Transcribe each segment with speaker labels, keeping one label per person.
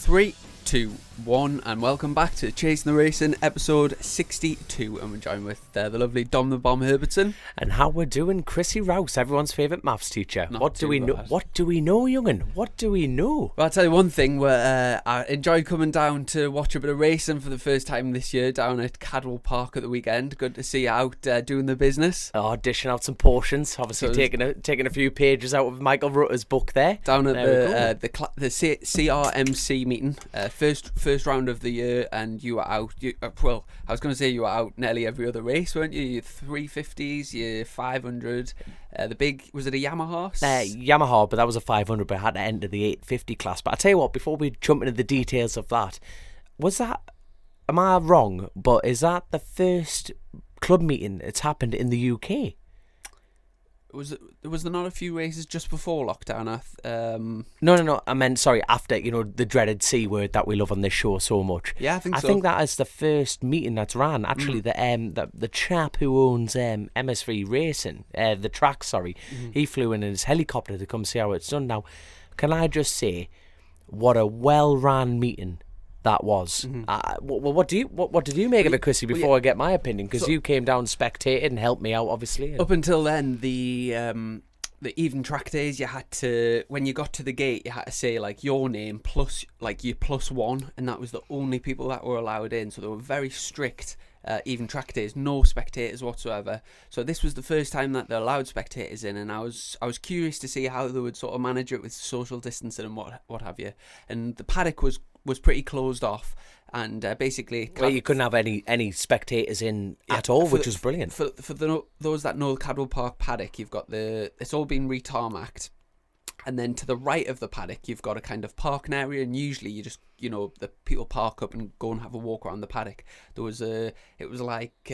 Speaker 1: 3, 2, 1, and welcome back to Chasin' the Racing, episode 62. And we're joined with the lovely Dom the Bomb Herbertson.
Speaker 2: And how we're doing, Chrissy Rouse, everyone's favourite maths teacher.
Speaker 1: Not
Speaker 2: What do we know? What do we know, young'un? What do we know?
Speaker 1: Well, I'll tell you one thing, where I enjoyed coming down to watch a bit of racing for the first time this year down at Cadwell Park at the weekend. Good to see you out doing the business.
Speaker 2: Oh, dishing out some portions. Obviously, taking a few pages out of Michael Rutter's book there.
Speaker 1: Down at the CRMC meeting, first round of the year, and you were out. Well, I was going to say you were out nearly every other race, weren't you? Your 350s, your 500. The big, was it a Yamaha?
Speaker 2: Yamaha, but that was a 500, but I had to enter the 850 class. But I tell you what, before we jump into the details of that, am I wrong, but is that the first club meeting that's happened in the UK?
Speaker 1: Was there not a few races just before lockdown?
Speaker 2: No. I meant, sorry, after, the dreaded C word that we love on this show so much.
Speaker 1: Yeah, I think so.
Speaker 2: I think that is the first meeting that's ran. Actually, the chap who owns MS3 Racing, the track, he flew in his helicopter to come see how it's done. Now, can I just say, what a well-ran meeting that was. What did you make of it, Chrissy, before I get my opinion? Because you came down, spectated, and helped me out, obviously.
Speaker 1: Up until then, the even track days, you had to, when you got to the gate, you had to say like your name plus like your +1, and that was the only people that were allowed in. So they were very strict. Even track days, no spectators whatsoever. So this was the first time that they allowed spectators in, and I was curious to see how they would sort of manage it with social distancing and what have you. And the paddock was pretty closed off, and basically,
Speaker 2: well, you couldn't have any spectators in at all, which was brilliant.
Speaker 1: For those that know the Cadwell Park paddock, you've got it's all been retarmacked. And then to the right of the paddock, you've got a kind of parking area, and usually you just, the people park up and go and have a walk around the paddock. It was like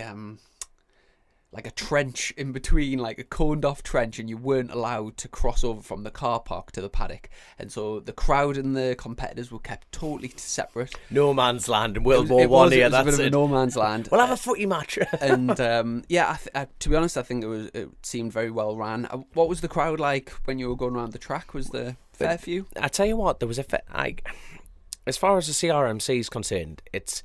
Speaker 1: a trench in between, like a coned off trench, and you weren't allowed to cross over from the car park to the paddock. And so the crowd and the competitors were kept totally separate.
Speaker 2: No man's land in World War One here.
Speaker 1: That's a bit of a no man's land.
Speaker 2: We'll have a footy match.
Speaker 1: And to be honest, I think it seemed very well ran. What was the crowd like when you were going around the track? Was there fair few?
Speaker 2: I tell you what, there was as far as the CRMC is concerned, it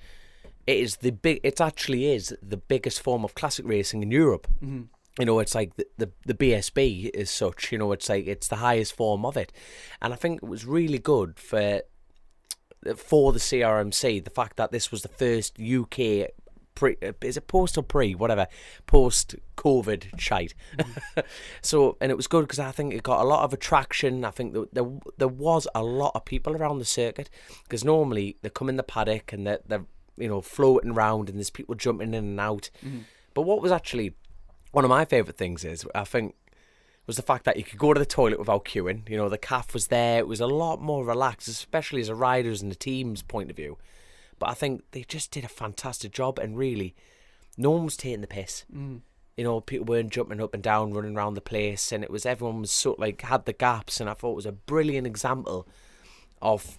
Speaker 2: actually is the biggest form of classic racing in Europe. Mm-hmm. It's like the BSB is such. It's the highest form of it, and I think it was really good for the CRMC, the fact that this was the first UK post-COVID shite. So, and it was good because I think it got a lot of attraction. I think there was a lot of people around the circuit, because normally they come in the paddock and they're floating around and there's people jumping in and out. Mm-hmm. But what was actually one of my favourite things was the fact that you could go to the toilet without queuing. The CAF was there. It was a lot more relaxed, especially as a rider's and the team's point of view. But I think they just did a fantastic job, and really, no one was taking the piss. Mm. People weren't jumping up and down, running around the place, and everyone was sort of had the gaps, and I thought it was a brilliant example of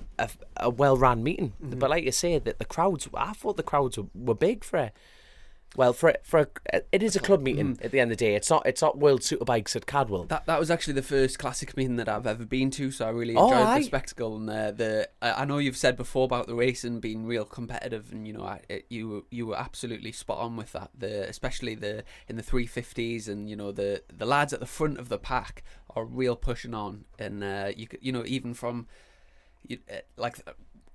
Speaker 2: a well-ran meeting. Mm-hmm. But like you say, that I thought the crowds were big for it. Well, it is a club meeting at the end of the day. It's not World Superbikes at Cadwell. That
Speaker 1: was actually the first classic meeting that I've ever been to, so I really enjoyed the spectacle. And I know you've said before about the racing being real competitive, and you were absolutely spot on with that. Especially in the 350s, and the lads at the front of the pack are real pushing on, and even from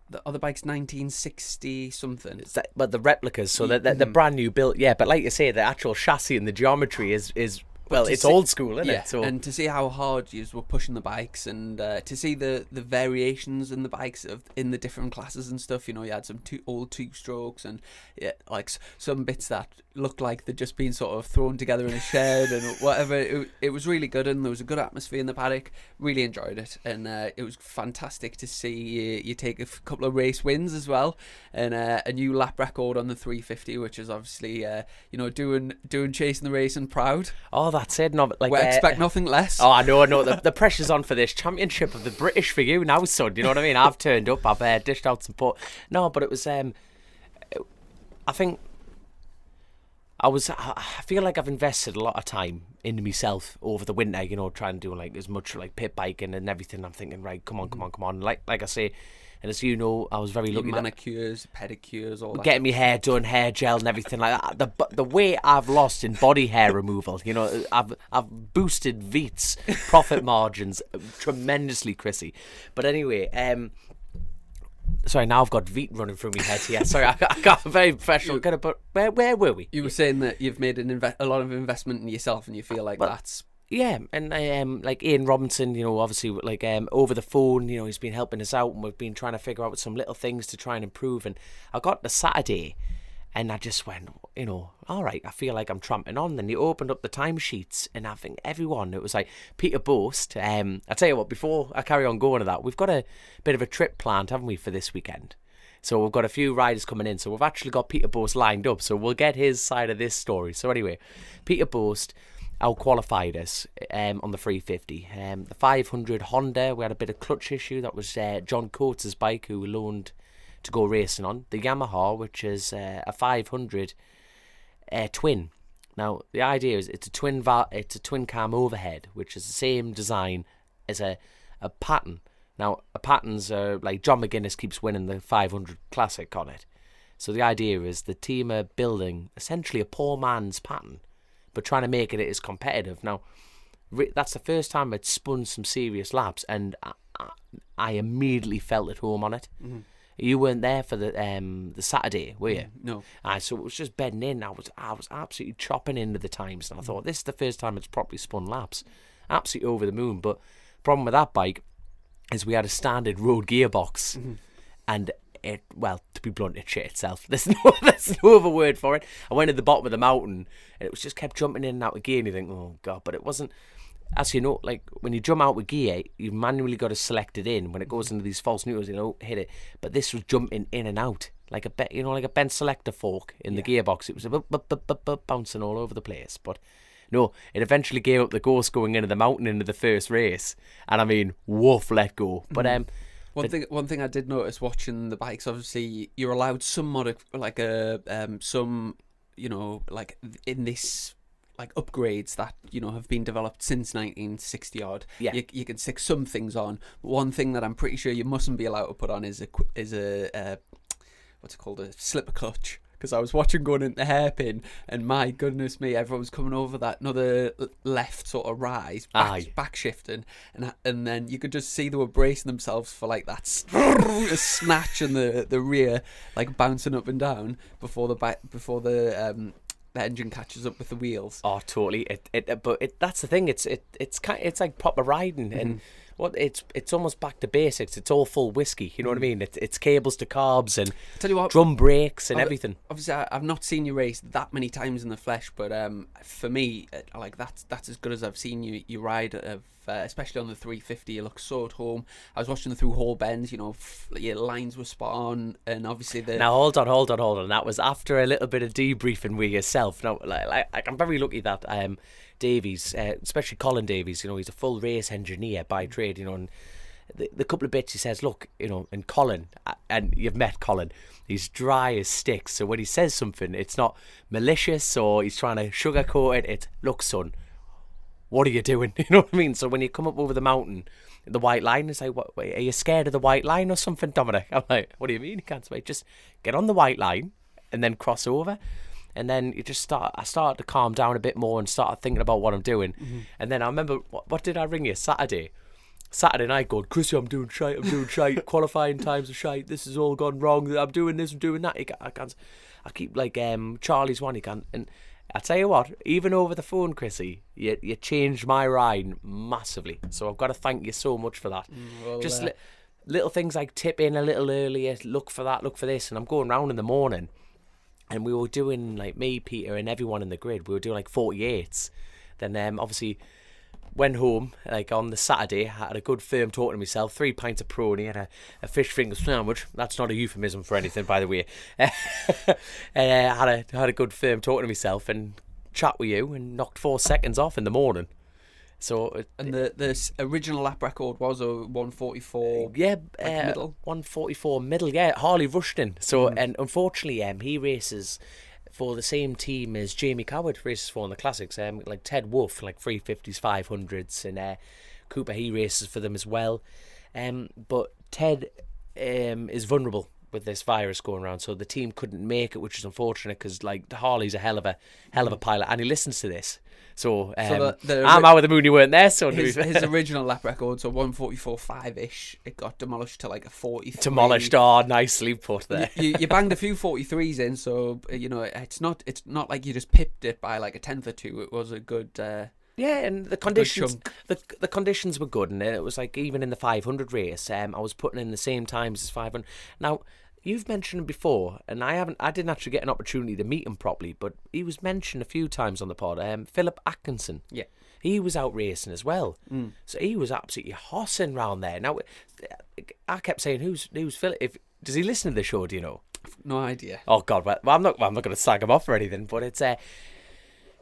Speaker 1: the other bike's 1960 something.
Speaker 2: But the replicas, so they're brand new built. Yeah, but like you say, the actual chassis and the geometry is it's old school, isn't it? So,
Speaker 1: and to see how hard you were pushing the bikes, and to see the variations in the bikes in the different classes and stuff. You had some old two-strokes, and some bits that looked like they'd just been sort of thrown together in a shed and whatever. It was really good, and there was a good atmosphere in the paddock. Really enjoyed it, and it was fantastic to see you take a couple of race wins as well, and a new lap record on the 350, which is obviously doing Chasing the Racing proud.
Speaker 2: Oh, that's it. No,
Speaker 1: we expect nothing less.
Speaker 2: Oh, I know. The pressure's on for this championship of the British for you now, son. You know what I mean? I've turned up. I've dished out some put. No, but it was. I think I feel like I've invested a lot of time into myself over the winter. Trying to do as much pit biking and everything. I'm thinking, right, come on. Like I say, And as you know, I was very lucky.
Speaker 1: Manicures, pedicures, all that.
Speaker 2: Getting my hair done, hair gel and everything like that. The weight I've lost in body hair removal, you know, I've boosted Veets profit margins tremendously, Chrissy. But anyway, sorry, now I've got Veet running through my head here. Sorry, I got a very professional kind of. But where were we?
Speaker 1: You were saying that you've made a lot of investment in yourself, and you feel like that's.
Speaker 2: Yeah, and like Ian Robinson, you know, obviously like over the phone, you know, he's been helping us out, and we've been trying to figure out some little things to try and improve. And I got the Saturday, and I just went, you know, all right, I feel like I'm tramping on. Then you opened up the timesheets, and I think everyone, it was like Peter Boast. I tell you what, before I carry on going to that, we've got a bit of a trip planned, haven't we, for this weekend? So we've got a few riders coming in. So we've actually got Peter Boast lined up. So we'll get his side of this story. So anyway, Peter Boast out-qualified us on the 350. The 500 Honda, we had a bit of clutch issue. That was John Coates' bike, who we loaned to go racing on. The Yamaha, which is a 500 twin. Now, the idea is it's a twin cam overhead, which is the same design as a pattern. Now, patterns are like John McGuinness keeps winning the 500 Classic on it. So the idea is the team are building essentially a poor man's pattern, but trying to make it as competitive. Now, that's the first time I'd spun some serious laps, and I immediately felt at home on it. Mm-hmm. You weren't there for the Saturday, were you?
Speaker 1: No.
Speaker 2: So it was just bedding in. I was absolutely chopping into the times, and I thought, this is the first time it's properly spun laps. Absolutely over the moon. But the problem with that bike is we had a standard road gearbox, and it, well, to be blunt, it shit itself. There's no other word for it. I went at the bottom of the mountain, and it was just kept jumping in and out of gear, and you think, oh god. But it wasn't, as you know, like when you jump out with gear, you've manually got to select it in. When it goes into these false neutrals, you know, hit it. But this was jumping in and out like a like a bent selector fork in the gearbox. It was bouncing all over the place. But no, it eventually gave up the ghost going into the mountain into the first race, and I mean, woof, let go. But
Speaker 1: One thing I did notice watching the bikes, obviously you're allowed some some, you know, like in this, like upgrades that, you know, have been developed since 1960 odd.
Speaker 2: Yeah.
Speaker 1: You can stick some things on. One thing that I'm pretty sure you mustn't be allowed to put on is a what's it called, a slipper clutch. Because I was watching going into the hairpin, and my goodness me, everyone was coming over that another left sort of rise, back shifting, and then you could just see they were bracing themselves for like that snatch in the rear, like bouncing up and down before the engine catches up with the wheels.
Speaker 2: Oh, totally. But that's the thing. It's like proper riding, and it's almost back to basics. It's all full whiskey. You know what I mean? It's cables to carbs and
Speaker 1: tell you what,
Speaker 2: drum brakes and everything.
Speaker 1: Obviously, I've not seen you race that many times in the flesh, but for me, like that's as good as I've seen you ride. Especially on the 350, you look so at home. I was watching the through Hall bends, you know, your lines were spot on, and obviously
Speaker 2: Now hold on. That was after a little bit of debriefing with yourself. Now, like I'm very lucky that Davies, especially Colin Davies, you know, he's a full race engineer by trade, you know, and the couple of bits he says, look, you know, and Colin, and you've met Colin, he's dry as sticks. So when he says something, it's not malicious or he's trying to sugarcoat it. It's, look, son, what are you doing? You know what I mean? So when you come up over the mountain, the white line, it's like, what, are you scared of the white line or something, Dominic? I'm like, what do you mean you can't wait? Just get on the white line and then cross over. And then I started to calm down a bit more and started thinking about what I'm doing. Mm-hmm. And then I remember, what did I ring you? Saturday night going, Chrissy, I'm doing shite, qualifying times are shite, this has all gone wrong, I'm doing this, I'm doing that. I keep like Charlie's one, he can't. And I tell you what, even over the phone, Chrissy, you changed my ride massively. So I've got to thank you so much for that.
Speaker 1: Well,
Speaker 2: just little things like tip in a little earlier, look for that, look for this. And I'm going round in the morning, and we were doing, like me, Peter, and everyone in the grid, we were doing like 48s. Then obviously went home, like on the Saturday, had a good firm talking to myself, 3 pints of Peroni, had a fish finger sandwich. That's not a euphemism for anything, by the way. Had a good firm talking to myself and chat with you, and knocked 4 seconds off in the morning. So
Speaker 1: and the original lap record was a 144.
Speaker 2: Middle 144 middle. Yeah, Harley Rushton. So and unfortunately, he races for the same team as Jamie Coward races for in the classics. Like Ted Wolf, like 350s, 500s, and Cooper, he races for them as well. But Ted is vulnerable with this virus going around, so the team couldn't make it, which is unfortunate because like Harley's a hell of a pilot, and he listens to this. So, I'm out of the moon you weren't there. So
Speaker 1: his original lap record, so 1:44.5-ish, it got demolished to like a 43.
Speaker 2: Demolished. Oh, nicely put there.
Speaker 1: You banged a few 43s in, so it's not like you just pipped it by like a tenth or two. It was a good.
Speaker 2: Yeah, and the conditions, the conditions were good, and it was like even in the 500 race, I was putting in the same times as 500. Now, you've mentioned him before, and I didn't actually get an opportunity to meet him properly, but he was mentioned a few times on the pod. Philip Atkinson.
Speaker 1: Yeah.
Speaker 2: He was out racing as well. So he was absolutely hossing round there. Now, I kept saying, who's Philip? Does he listen to the show, do you know?
Speaker 1: No idea.
Speaker 2: Oh, God, well, I'm not going to slag him off or anything, but it's...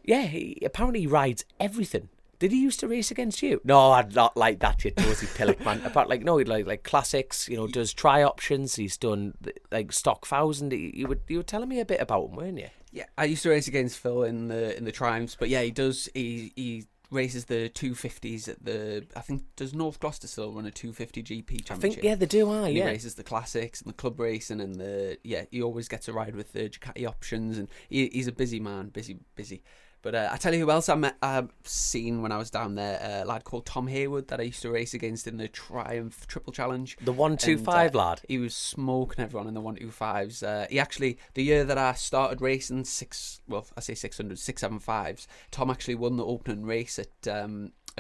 Speaker 2: yeah, he apparently rides everything. Did he used to race against you? No, I'd not like that, you dozy pillock, man. Apart, like, no, he'd like classics, does try options. He's done like stock 1000. You were telling me a bit about him, weren't you?
Speaker 1: Yeah, I used to race against Phil in the Triumphs, but yeah, he does. He races the 250s at the. I think does North Gloucester still run a 250 GP championship?
Speaker 2: I think they do.
Speaker 1: He races the classics and the club racing and he always gets a ride with the Ducati options, and he's a busy man, busy. But I tell you who else I've seen when I was down there, a lad called Tom Haywood that I used to race against in the Triumph Triple Challenge.
Speaker 2: The 125 lad.
Speaker 1: He was smoking everyone in the 125s. He actually, the year that I started racing 675s, Tom actually won the opening race at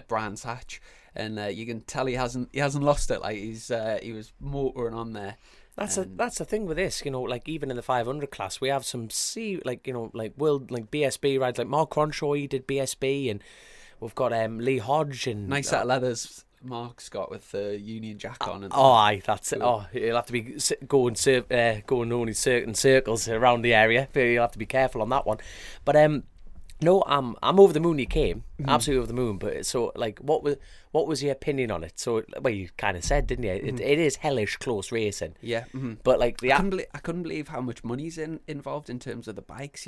Speaker 1: Brands Hatch. And you can tell he hasn't lost it. Like he was motoring on there.
Speaker 2: That's the thing with this, like even in the 500 class, we have some world like BSB rides, like Mark Cronshaw, he did BSB, and we've got Lee Hodge and
Speaker 1: nice set of leathers Mark's got with the Union Jack on. And
Speaker 2: aye, that's it. Oh, you'll have to be going only certain circles around the area. You'll have to be careful on that one. But no, I'm over the moon. You came absolutely over the moon. But so, like, what was your opinion on it? So, well, you kind of said, didn't you? It is hellish close racing.
Speaker 1: Yeah.
Speaker 2: But like
Speaker 1: I couldn't believe how much money's involved in terms of the bikes.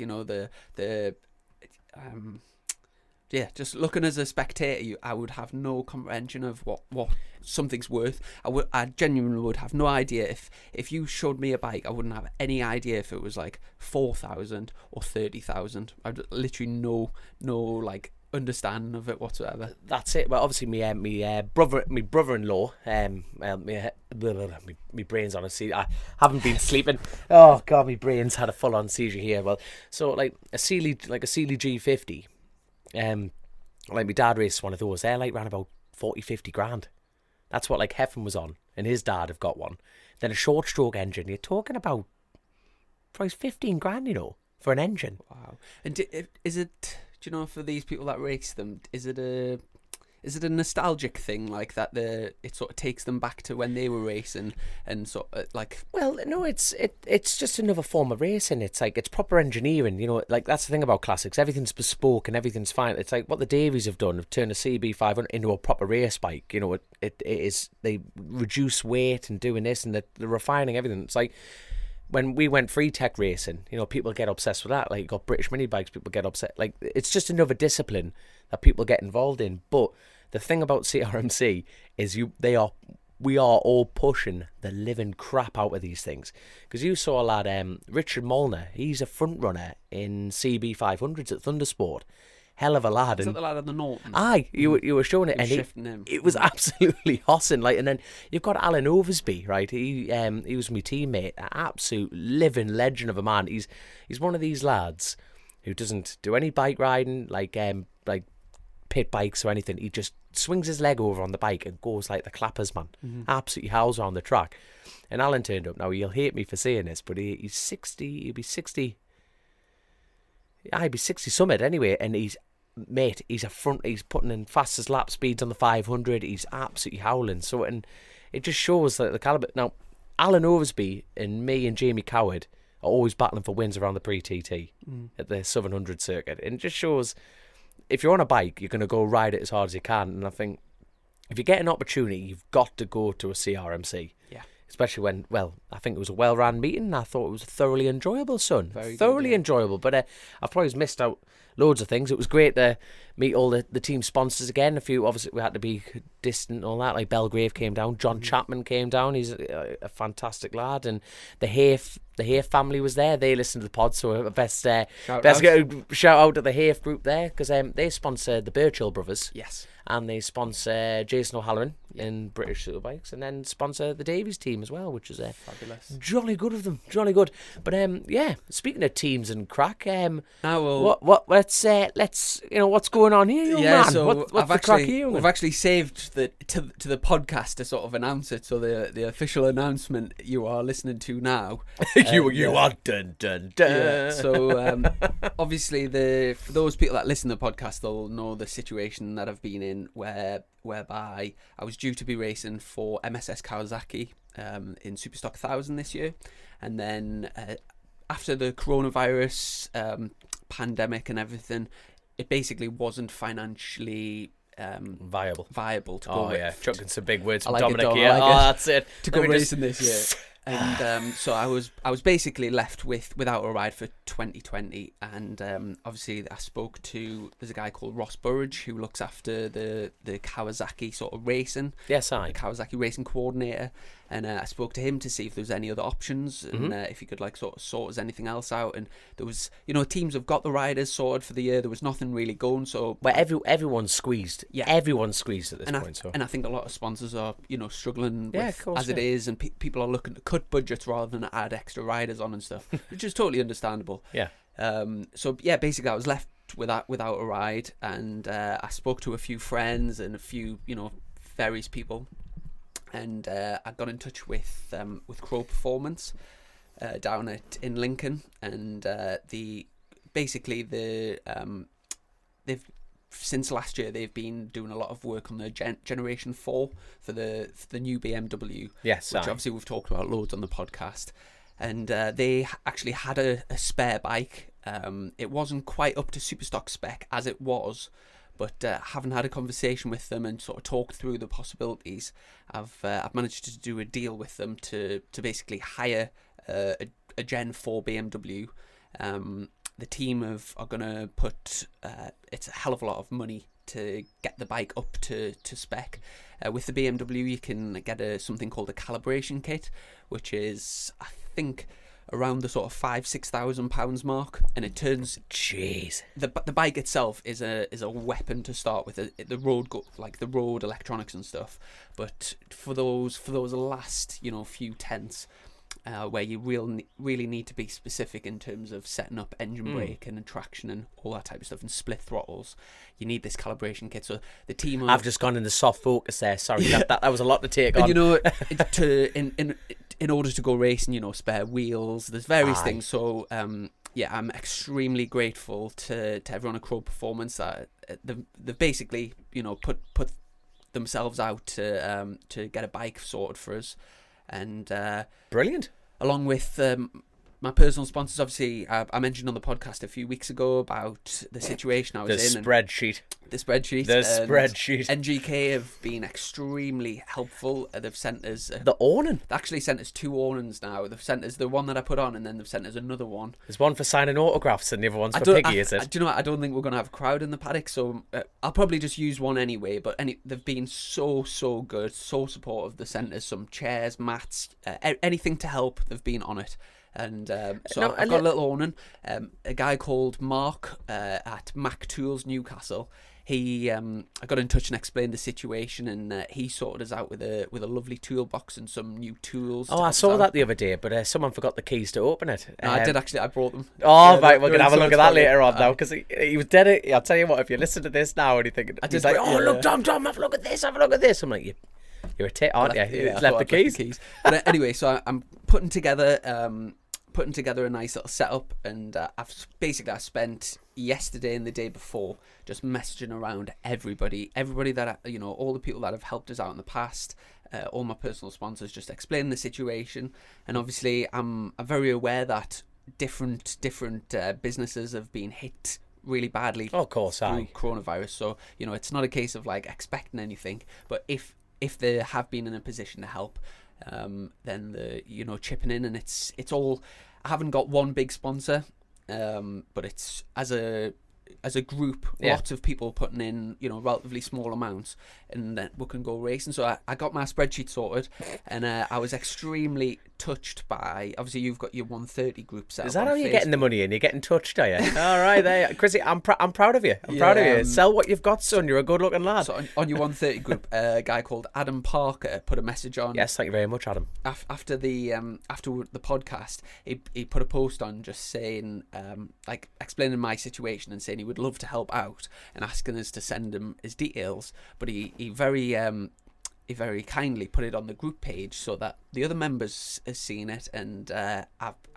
Speaker 1: Just looking as a spectator, I would have no comprehension of what something's worth. I genuinely would have no idea if you showed me a bike. I wouldn't have any idea if it was like 4,000 or 30,000. I'd literally no like understanding of it whatsoever.
Speaker 2: That's it. Well, obviously, my brother-in-law, my brain's on a seizure. I haven't been sleeping. Oh God, my brain's had a full-on seizure here. Well, so like a Sealy G50. Like my dad raced one of those. They're like around about 40-50 grand. That's what like Heffern was on, and his dad have got one. Then a short stroke engine. You're talking about price 15 grand, for an engine.
Speaker 1: Wow. And is it? Do you know, for these people that race them, is it a nostalgic thing like that? It sort of takes them back to when they were racing and sort of like.
Speaker 2: Well, no, it's just another form of racing. It's like it's proper engineering. Like that's the thing about classics. Everything's bespoke and everything's fine. It's like what the Davies have done. Have turned a CB500 into a proper race bike. It is, they reduce weight and doing this and they're refining everything. It's like when we went free tech racing, people get obsessed with that. Like you got British mini bikes, people get upset. Like it's just another discipline that people get involved in. But the thing about CRMC is we are all pushing the living crap out of these things. Because you saw a lad, Richard Molnar, he's a front runner in CB500s at Thundersport. Hell of a lad.
Speaker 1: Is that the lad on the Norton?
Speaker 2: Aye, you were showing it, and it was absolutely hossing. Like, and then you've got Alan Oversby, right? He was my teammate, an absolute living legend of a man. He's one of these lads who doesn't do any bike riding, like pit bikes or anything. He just swings his leg over on the bike and goes like the clappers, man. Absolutely howls around the track. And Alan turned up. Now he'll hate me for saying this, but he's 60. He'll be 60. He'd be 60 summit anyway, and he's putting in fastest lap speeds on the 500. He's absolutely howling. So, and it just shows that the caliber. Now, Alan Oversby and me and Jamie Coward are always battling for wins around the pre-TT at the 700 circuit, and it just shows if you're on a bike, you're going to go ride it as hard as you can. And I think if you get an opportunity, you've got to go to a CRMC.
Speaker 1: Yeah.
Speaker 2: Especially when, I think it was a well-ran meeting. I thought it was thoroughly enjoyable, son.
Speaker 1: Very
Speaker 2: thoroughly
Speaker 1: good, yeah.
Speaker 2: enjoyable. But I've probably missed out loads of things. It was great to meet all the team sponsors again. A few, obviously, we had to be distant and all that. Like Belgrave came down, John Chapman came down. He's a fantastic lad, and the Hafe family was there. They listened to the pod, so best get a shout out to the Hafe group there, because they sponsored the Birchill brothers.
Speaker 1: Yes.
Speaker 2: And they sponsor Jason O'Halloran in British Superbikes, and then sponsor the Davies team as well, which is
Speaker 1: fabulous.
Speaker 2: Jolly good of them, jolly good. But yeah, speaking of teams and crack, let's what's going on here, young man?
Speaker 1: So
Speaker 2: what's the crack here?
Speaker 1: We've actually saved to the podcast to sort of announce it. So the official announcement you are listening to now.
Speaker 2: you are dun dun dun.
Speaker 1: Yeah, so obviously for those people that listen to the podcast, they'll know the situation that I've been in, whereby I was due to be racing for MSS Kawasaki in Superstock 1000 this year, and then after the coronavirus pandemic and everything, it basically wasn't financially
Speaker 2: viable
Speaker 1: to go.
Speaker 2: Oh yeah, chucking some big words from
Speaker 1: like
Speaker 2: Dominic
Speaker 1: it,
Speaker 2: here. That's it.
Speaker 1: To go racing this year. And so I was basically left without a ride for 2020, and obviously there's a guy called Ross Burridge who looks after the Kawasaki sort of racing.
Speaker 2: Yes,
Speaker 1: the Kawasaki racing coordinator, and I spoke to him to see if there was any other options, and if he could like sort of sort us anything else out. And there was, teams have got the riders sorted for the year. There was nothing really going. So
Speaker 2: everyone's squeezed. Yeah, everyone's squeezed at this point.
Speaker 1: And I think a lot of sponsors are struggling
Speaker 2: with,
Speaker 1: as it is, and people are looking to cut budgets rather than add extra riders on and stuff, which is totally understandable.
Speaker 2: Yeah.
Speaker 1: So yeah, basically I was left without a ride, and I spoke to a few friends and a few various people, and I got in touch with Crowe Performance down in Lincoln, and they've since last year they've been doing a lot of work on the Generation 4 for the new BMW.
Speaker 2: Yes,
Speaker 1: which obviously we've talked about loads on the podcast. And they actually had a spare bike. It wasn't quite up to Superstock spec as it was, but having had a conversation with them and sort of talked through the possibilities, I've managed to do a deal with them to basically hire a Gen 4 BMW. The team are going to put it's a hell of a lot of money to get the bike up to spec. With the BMW, you can get something called a calibration kit, which is, I think, around the sort of £5,000-6,000 mark, and it turns.
Speaker 2: Jeez.
Speaker 1: The bike itself is a weapon to start with. The road electronics and stuff, but for those last few tenths. Where you really need to be specific in terms of setting up engine brake and traction and all that type of stuff, and split throttles, you need this calibration kit. So the team
Speaker 2: I've just gone into soft focus there. Sorry, that was a lot to take on.
Speaker 1: And in order to go racing, spare wheels, there's various things. So yeah, I'm extremely grateful to everyone at Crowe Performance that they've basically put themselves out to get a bike sorted for us. And
Speaker 2: brilliant.
Speaker 1: Along with my personal sponsors, obviously, I mentioned on the podcast a few weeks ago about the situation I was in.
Speaker 2: The spreadsheet.
Speaker 1: NGK have been extremely helpful. They've sent us
Speaker 2: the awning.
Speaker 1: They actually sent us 2 awnings now. They've sent us the one that I put on, and then they've sent us another one.
Speaker 2: There's one for signing autographs, and the other one's for Piggy, is it?
Speaker 1: Do you know what? I don't think we're going to have a crowd in the paddock, so I'll probably just use one anyway. But they've been so good, so supportive. They sent us some chairs, mats, anything to help. They've been on it. And so I've got a little awning. A guy called Mark at Mac Tools Newcastle. I got in touch and explained the situation, and he sorted us out with a lovely toolbox and some new tools.
Speaker 2: Oh, I saw that the other day, but someone forgot the keys to open it.
Speaker 1: No, I did actually. I brought them.
Speaker 2: Oh, right, we're gonna have a look at that later on now, because he was dead. I'll tell you what, if you listen to this now and you think he's like, look, Tom, have a look at this. I'm like, you're a tit, aren't you?
Speaker 1: Yeah,
Speaker 2: left the keys.
Speaker 1: But anyway, so I'm putting together a nice little setup, and I spent yesterday and the day before just messaging around everybody that all the people that have helped us out in the past, all my personal sponsors, just explaining the situation. And obviously I'm very aware that different businesses have been hit really badly through coronavirus, so it's not a case of like expecting anything, but if they have been in a position to help, then the chipping in, and it's all. I haven't got one big sponsor, but it's as a as a group, lots of people putting in, relatively small amounts, and then we can go racing. So I got my spreadsheet sorted, and I was extremely touched by, obviously you've got your 130 group set.
Speaker 2: Is that how you're getting the money in? You're getting touched, are you? All right, there, Chrissy. I'm proud of you. I'm proud of you. Sell what you've got, son. You're a good-looking lad.
Speaker 1: So on your 130 group, a guy called Adam Parker put a message on.
Speaker 2: Yes, thank you very much, Adam.
Speaker 1: After the podcast, he put a post on just saying, explaining my situation and saying he would love to help out and asking us to send him his details, but he very kindly put it on the group page so that the other members has seen it, and I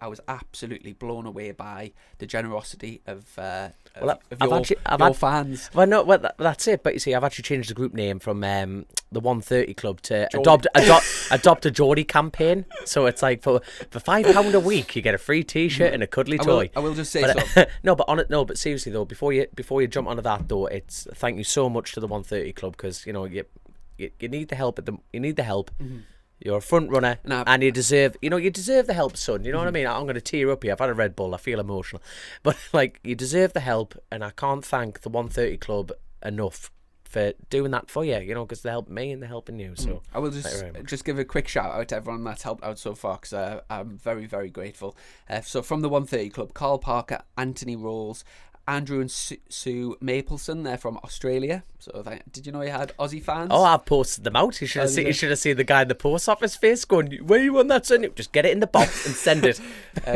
Speaker 1: was absolutely blown away by the generosity of your fans.
Speaker 2: Well, no, that's it. But you see, I've actually changed the group name from the 130 Club to adopt a Geordie campaign. So it's like for £5 a week, you get a free T-shirt and a cuddly toy.
Speaker 1: I will just say
Speaker 2: so. But seriously though, before you jump onto that though, it's thank you so much to the 130 Club, because you need the help you need the help. Mm-hmm. You're a front runner, and you deserve the help, son. You know what I mean? I'm going to tear up here. I've had a Red Bull. I feel emotional, but you deserve the help, and I can't thank the 130 Club enough for doing that for you. Because they helped me and they're helping you. So
Speaker 1: I will just give a quick shout out to everyone that's helped out so far, because I'm very, very grateful. So from the 130 Club, Carl Parker, Anthony Rolls, Andrew and Sue Mapleson, they're from Australia. So did you know you had Aussie fans?
Speaker 2: Oh, I've posted them out. You should have seen the guy in the post office face going, "Where you want that, son?" Just get it in the box and send it.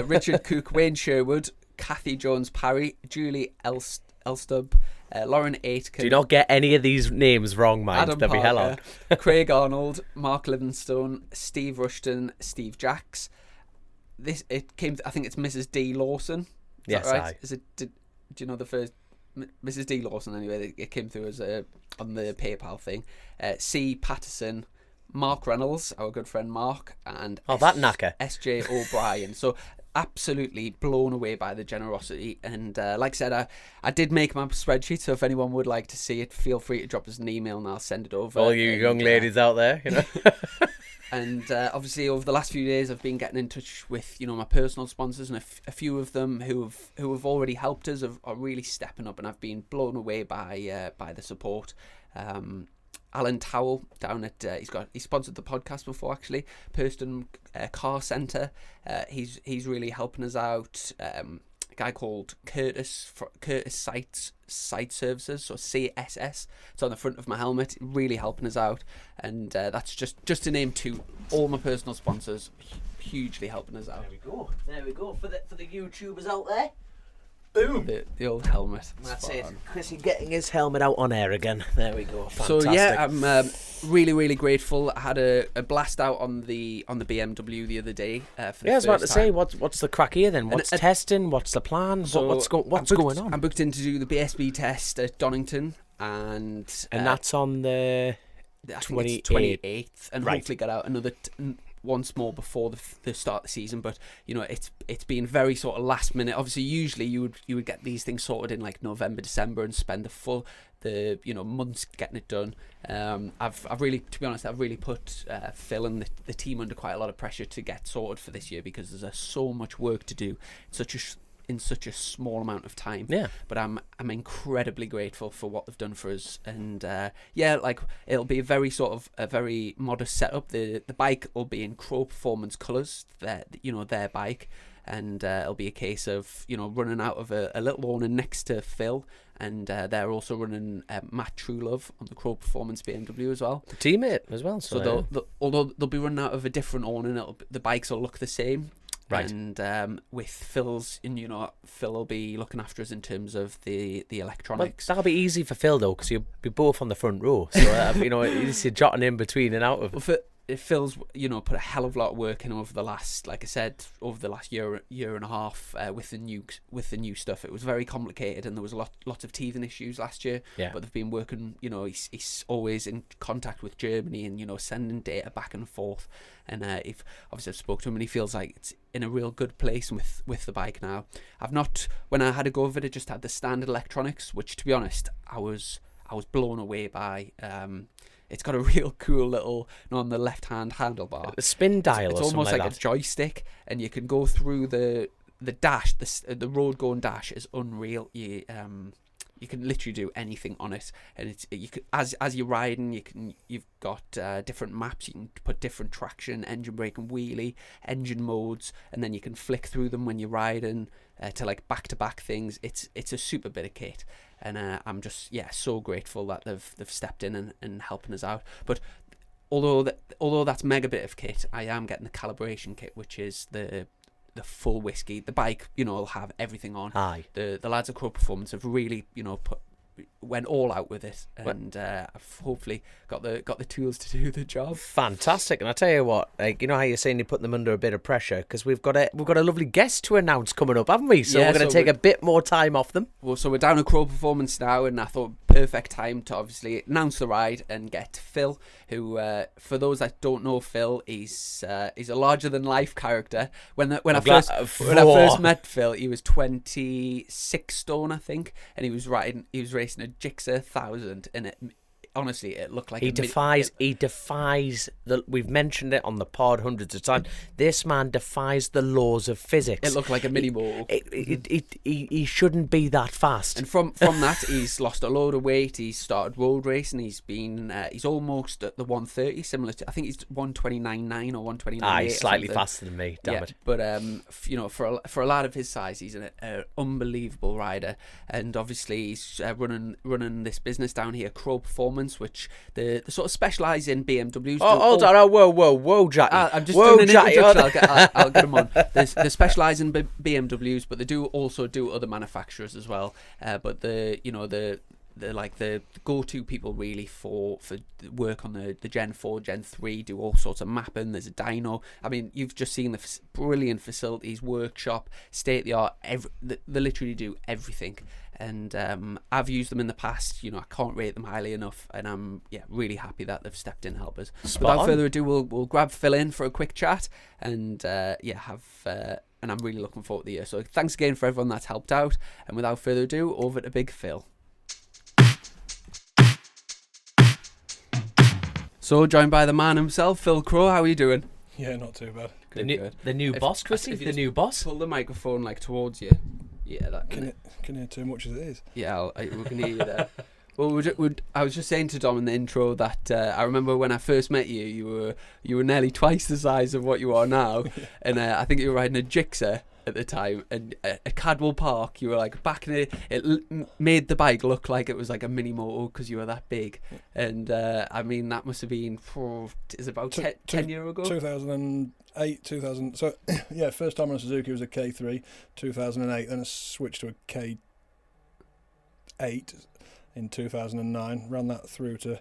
Speaker 1: Richard Cook, Wayne Sherwood, Kathy Jones Parry, Julie Elstub, Lauren Aitken.
Speaker 2: Do not get any of these names wrong, mind.
Speaker 1: Adam
Speaker 2: They'll be hell
Speaker 1: Parker,
Speaker 2: on.
Speaker 1: Craig Arnold, Mark Livingstone, Steve Rushton, Steve Jacks. I think it's Mrs. D Lawson. Is
Speaker 2: yes,
Speaker 1: that right? Do you know the first Mrs. D Lawson? Anyway, it came through as on the PayPal thing. C Patterson, Mark Reynolds, our good friend Mark, and
Speaker 2: that knacker,
Speaker 1: SJ O'Brien. So absolutely blown away by the generosity, and like I said, I did make my spreadsheet, so if anyone would like to see it, feel free to drop us an email and I'll send it over.
Speaker 2: All you young ladies out there,
Speaker 1: And obviously over the last few days I've been getting in touch with my personal sponsors, and a few of them who have already helped us are really stepping up, and I've been blown away by the support. Alan Towell down at he sponsored the podcast before, actually. Purston Car Centre, he's really helping us out. A guy called Curtis Site Services, so CSS. It's on the front of my helmet, really helping us out. And that's just to name two. All my personal sponsors hugely helping us out.
Speaker 2: There we go for the YouTubers out there. Boom.
Speaker 1: The old helmet.
Speaker 2: That's it. Chrissy getting his helmet out on air again. There we go. Fantastic.
Speaker 1: So yeah, I'm really, really grateful. I had a blast out on the BMW the other day.
Speaker 2: I was about to say, what's the crack here then? What's testing? What's the plan?
Speaker 1: So
Speaker 2: what's going on?
Speaker 1: I'm booked in to do the BSB test at Donington, and
Speaker 2: that's on the
Speaker 1: 28th, and hopefully get out another once more before the start of the season. But it's been very sort of last minute. Obviously, usually you would get these things sorted in like November, December, and spend the months getting it done. I've really, to be honest, I've really put Phil and the team under quite a lot of pressure to get sorted for this year, because there's so much work to do in such a small amount of time.
Speaker 2: Yeah.
Speaker 1: But I'm incredibly grateful for what they've done for us, and it'll be a very modest setup. The bike will be in Crowe Performance colours, their bike, and it'll be a case of running out of a little awning next to Phil, and they're also running Matt Truelove on the Crowe Performance BMW as well,
Speaker 2: teammate as well. So
Speaker 1: although they'll be running out of a different awning, the bikes will look the same.
Speaker 2: Right.
Speaker 1: And with Phil's, Phil will be looking after us in terms of the electronics.
Speaker 2: Well, that'll be easy for Phil though, because you'll be both on the front row. So you're jotting in between and out of.
Speaker 1: Phil's put a hell of a lot of work in over the last, like I said, over the last year and a half with the new stuff. It was very complicated, and there was lots of teething issues last year.
Speaker 2: Yeah.
Speaker 1: But they've been working. He's always in contact with Germany, and sending data back and forth. And I've spoke to him, and he feels like it's in a real good place with the bike now. When I had a go of it, I just had the standard electronics, which, to be honest, I was blown away by. It's got a real cool little, on the left-hand handlebar,
Speaker 2: the spin dial.
Speaker 1: It's almost like a joystick, and you can go through the dash. The road going dash is unreal. you can literally do anything on it, and you could, as you're riding, you've got different maps. You can put different traction, engine brake and wheelie, engine modes, and then you can flick through them when you're riding to like back-to-back things. It's a super bit of kit, and I'm just so grateful that they've stepped in and helping us out. But although that's mega bit of kit, I am getting the calibration kit, which is the full whiskey. The bike, will have everything on.
Speaker 2: Aye.
Speaker 1: The lads at Crowe Performance have really, went all out with it, and I've hopefully got the tools to do the job.
Speaker 2: Fantastic. And I tell you what, like, you know how you're saying you put them under a bit of pressure, because we've got a lovely guest to announce coming up, haven't we? So we're going to take a bit more time off them.
Speaker 1: Well, so we're down at Crowe Performance now, and I thought perfect time to obviously announce the ride and get Phil, who, for those that don't know Phil, he's a larger than life character. When I first met Phil, he was 26 stone, I think, and he was racing a Gixxer 1000, and honestly, it looked like
Speaker 2: he defies we've mentioned it on the pod hundreds of times. This man defies the laws of physics.
Speaker 1: It looked like a mini moto.
Speaker 2: He shouldn't be that fast.
Speaker 1: And from that, he's lost a load of weight. He's started road racing. He's been he's almost at the 130, similar to, I think he's 129.9 or 129.8.
Speaker 2: He's slightly faster than me. Damn it.
Speaker 1: But for a lad of his size, he's an unbelievable rider. And obviously, he's running this business down here, Crowe Performance, which they sort of specialise in BMWs.
Speaker 2: Hold on, whoa, Jack.
Speaker 1: I'm just doing an introduction. I'll get them on. They specialise in BMWs, but they do also do other manufacturers as well. But they're like the go-to people really for work on the Gen 4, Gen 3, do all sorts of mapping. There's a dyno. I mean, you've just seen the brilliant facilities, workshop, state-of-the-art. They literally do everything. And I've used them in the past. I can't rate them highly enough, and I'm really happy that they've stepped in to help us. Without further ado, we'll grab Phil in for a quick chat, and and I'm really looking forward to the year. So thanks again for everyone that's helped out, and without further ado, over to Big Phil. So joined by the man himself, Phil Crowe. How are you doing?
Speaker 3: Yeah, not too bad.
Speaker 2: The new boss, Chrissy. The new boss.
Speaker 1: Pull the microphone towards you. Yeah, that
Speaker 3: can hear too much as it is.
Speaker 1: Yeah, we can hear you there. Well, I was just saying to Dom in the intro that I remember when I first met you, you were nearly twice the size of what you are now, and I think you were riding a Gixxer at the time, and at Cadwell Park, you were like back in it made the bike look like it was like a mini moto because you were that big, and I mean that must have been is about 10 years ago.
Speaker 3: 2008, 2000. So yeah, first time on a Suzuki was a K3, 2008. Then I switched to a K8 in 2009. Ran that through to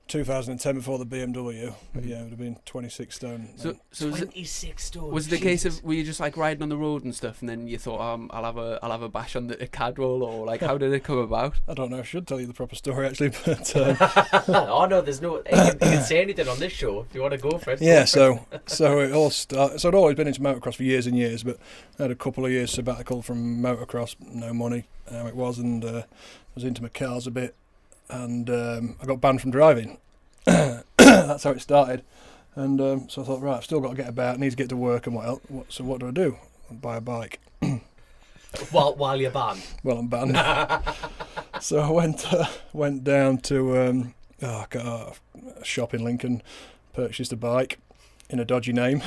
Speaker 3: 2010 before the BMW. But yeah, it would have been 26 stone.
Speaker 2: So 26 stone.
Speaker 1: Was it the case of, were you just like riding on the road and stuff, and then you thought, I'll have a bash on the Cadwell, or like how did it come about?
Speaker 3: I don't know. I should tell you the proper story actually, but
Speaker 2: oh no, there's no. You can say anything on this show if you want to go for it.
Speaker 3: Yeah, so it all started. So I'd always been into motocross for years and years, but I had a couple of years sabbatical from motocross, no money, how it was, and I was into Macau a bit, and I got banned from driving. That's how it started, and so I thought, right, I've still got to get about, need to get to work and what else. So what do I do? I buy a bike.
Speaker 2: While you're banned.
Speaker 3: Well, I'm banned. So I went down to a shop in Lincoln, purchased a bike in a dodgy name.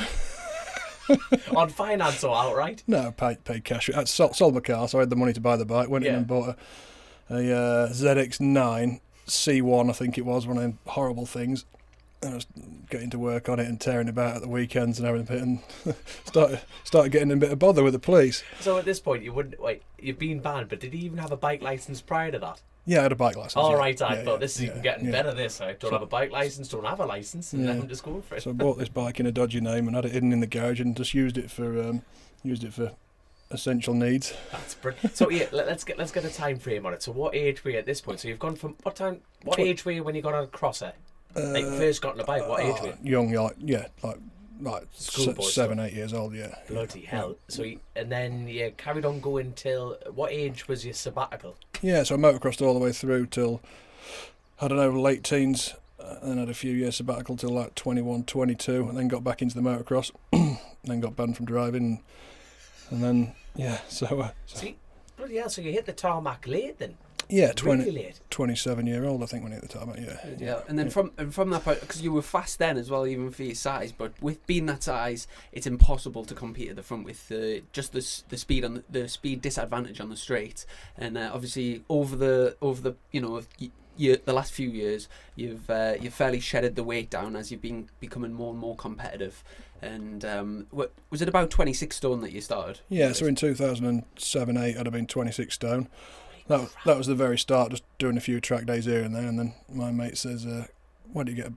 Speaker 2: On finance or outright?
Speaker 3: No, paid cash. I sold my car, so I had the money to buy the bike. Went in and bought a ZX9 C1, I think it was, one of them horrible things. And I was getting to work on it and tearing about at the weekends and everything, and started getting in a bit of bother with the police.
Speaker 2: So at this point, you've been banned, but did you even have a bike license prior to that?
Speaker 3: Yeah, I had a bike license.
Speaker 2: All right, I thought this is even getting better. I don't have a bike license, don't have a license, and then I'm just going for it.
Speaker 3: So I bought this bike in a dodgy name and had it hidden in the garage and just used it for essential needs.
Speaker 2: That's brilliant. So yeah, let's get a time frame on it. So what age were you at this point? So you've gone from what age were you when you got on a crosser? Like first got on a bike, what age were you?
Speaker 3: Young, like
Speaker 2: schoolboy,
Speaker 3: 7, 8 years old, yeah.
Speaker 2: Bloody hell. So and then you carried on going till, what age was your sabbatical?
Speaker 3: Yeah, so I motocrossed all the way through till, I don't know, late teens, and then had a few years sabbatical till like 21, 22, and then got back into the motocross, then got banned from driving, and then, yeah, so...
Speaker 2: See, Bloody hell, so you hit the tarmac late then?
Speaker 3: Yeah,
Speaker 2: Really late.
Speaker 3: 27-year-old, I think, when I hit the tarmac.
Speaker 1: Yeah, and then from that point, because you were fast then as well, even for your size. But with being that size, it's impossible to compete at the front with just the speed on the speed disadvantage on the straight. And obviously over the the last few years, you've fairly shedded the weight down as you've been becoming more and more competitive. And was it about 26 stone that you started?
Speaker 3: Yeah, so in 2007-8, I'd have been 26 stone. That was the very start, just doing a few track days here and there, and then my mate says, why don't you get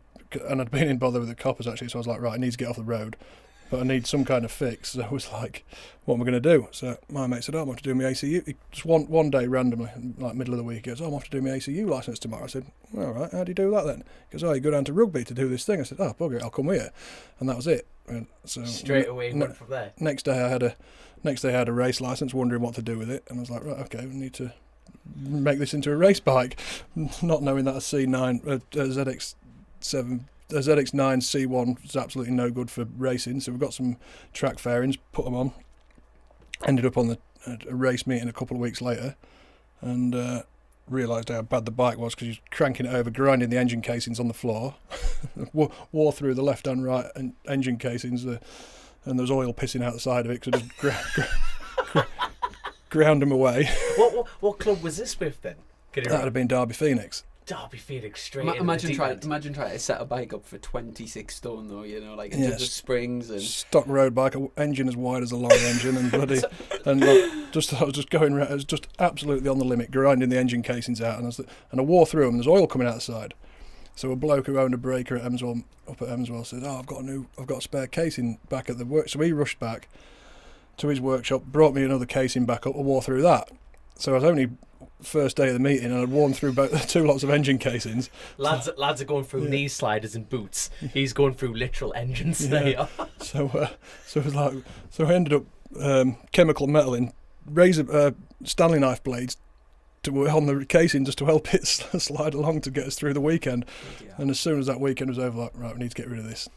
Speaker 3: and I'd been in bother with the coppers actually, so I was like, right, I need to get off the road, but I need some kind of fix. So I was like, what am I going to do? So my mate said, I'm off to do my ACU. Just one day randomly, like middle of the week, he goes, I'm off to do my ACU licence tomorrow. I said, all right, how do you do that then? He goes, you go down to Rugby to do this thing. I said, bugger it, I'll come with you. And that was it. And so
Speaker 2: straight away went from there.
Speaker 3: Next day I had a race licence, wondering what to do with it, and I was like, right, okay, we need to make this into a race bike, not knowing that a C9, a ZX9 C1 is absolutely no good for racing. So we've got some track fairings, put them on, ended up on a race meeting a couple of weeks later, and realised how bad the bike was, because you're cranking it over, grinding the engine casings on the floor, wore through the left and right engine casings, and there was oil pissing out the side of it, because I just ground them away.
Speaker 2: What club was this with then?
Speaker 3: That would have been Derby Phoenix.
Speaker 2: Derby Phoenix straight.
Speaker 1: Imagine trying to set a bike up for 26 stone though, like in terms of springs and
Speaker 3: stock road bike, an engine as wide as a lorry engine, and bloody, and I was just going around. It was just absolutely on the limit, grinding the engine casings out, and I wore through them. There's oil coming out the side. So a bloke who owned a breaker at up at Emswell said, I've got a spare casing back at the work. So he rushed back to his workshop, brought me another casing back up, and wore through that. So I was only first day of the meeting, and I'd worn through both two lots of engine casings.
Speaker 2: Lads are going through knee sliders and boots. He's going through literal engines there.
Speaker 3: So it was like, I ended up chemical metaling razor Stanley knife blades on the casing just to help it slide along to get us through the weekend. Yeah. And as soon as that weekend was over, like, right, we need to get rid of this.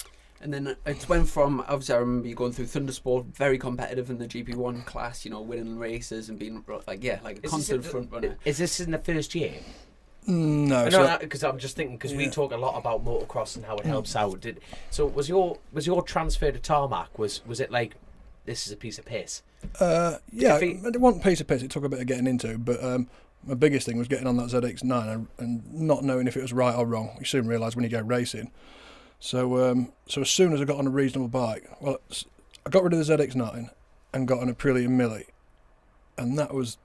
Speaker 1: And then it went from, obviously I remember you going through Thundersport, very competitive in the GP1 class, winning races and being like a constant front runner.
Speaker 2: Is this in the first year?
Speaker 3: No.
Speaker 2: Because I'm just thinking, because we talk a lot about motocross and how it helps out. So was your transfer to tarmac, was it like, this is a piece of piss?
Speaker 3: It wasn't a piece of piss, it took a bit of getting into, but my biggest thing was getting on that ZX9 and not knowing if it was right or wrong. You soon realise when you go racing. So as soon as I got on a reasonable bike, I got rid of the ZX9 and got an Aprilia Milli, and that was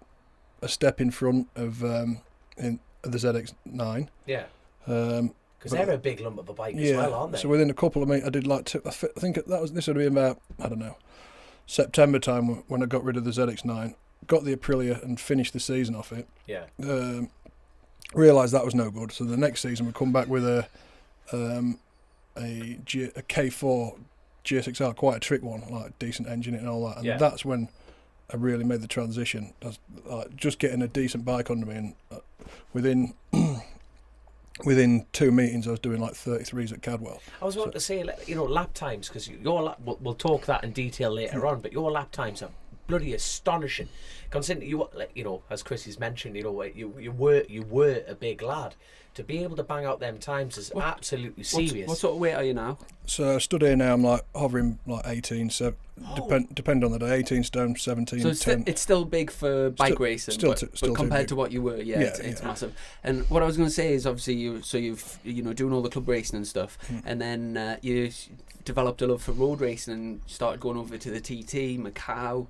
Speaker 3: a step in front of the ZX9.
Speaker 2: Yeah. Because they're a big lump of a bike as well, aren't they?
Speaker 3: So within a couple of minutes, I did like I think this would be about, I don't know, September time when I got rid of the ZX9, got the Aprilia and finished the season off it.
Speaker 2: Yeah.
Speaker 3: Realised that was no good, so the next season we come back with a K4 GSXR, quite a trick one, like decent engine and all that, and that's when I really made the transition. I was, just getting a decent bike under me, and within 2 meetings I was doing like 33s at Cadwell.
Speaker 2: I was about to say, lap times, because we'll talk that in detail later on, but your lap times are bloody astonishing. Considering you, as Chrissy's mentioned, you were a big lad. To be able to bang out them times is absolutely serious.
Speaker 1: What sort of weight are you now?
Speaker 3: So I stood here now, I'm like hovering like 18, so depend on the day, 18 stone, 17,
Speaker 1: so
Speaker 3: 10.
Speaker 1: It's still big for bike racing, but compared to what you were, it's massive. And what I was going to say is, obviously, you've doing all the club racing and stuff, and then you developed a love for road racing and started going over to the TT, Macau.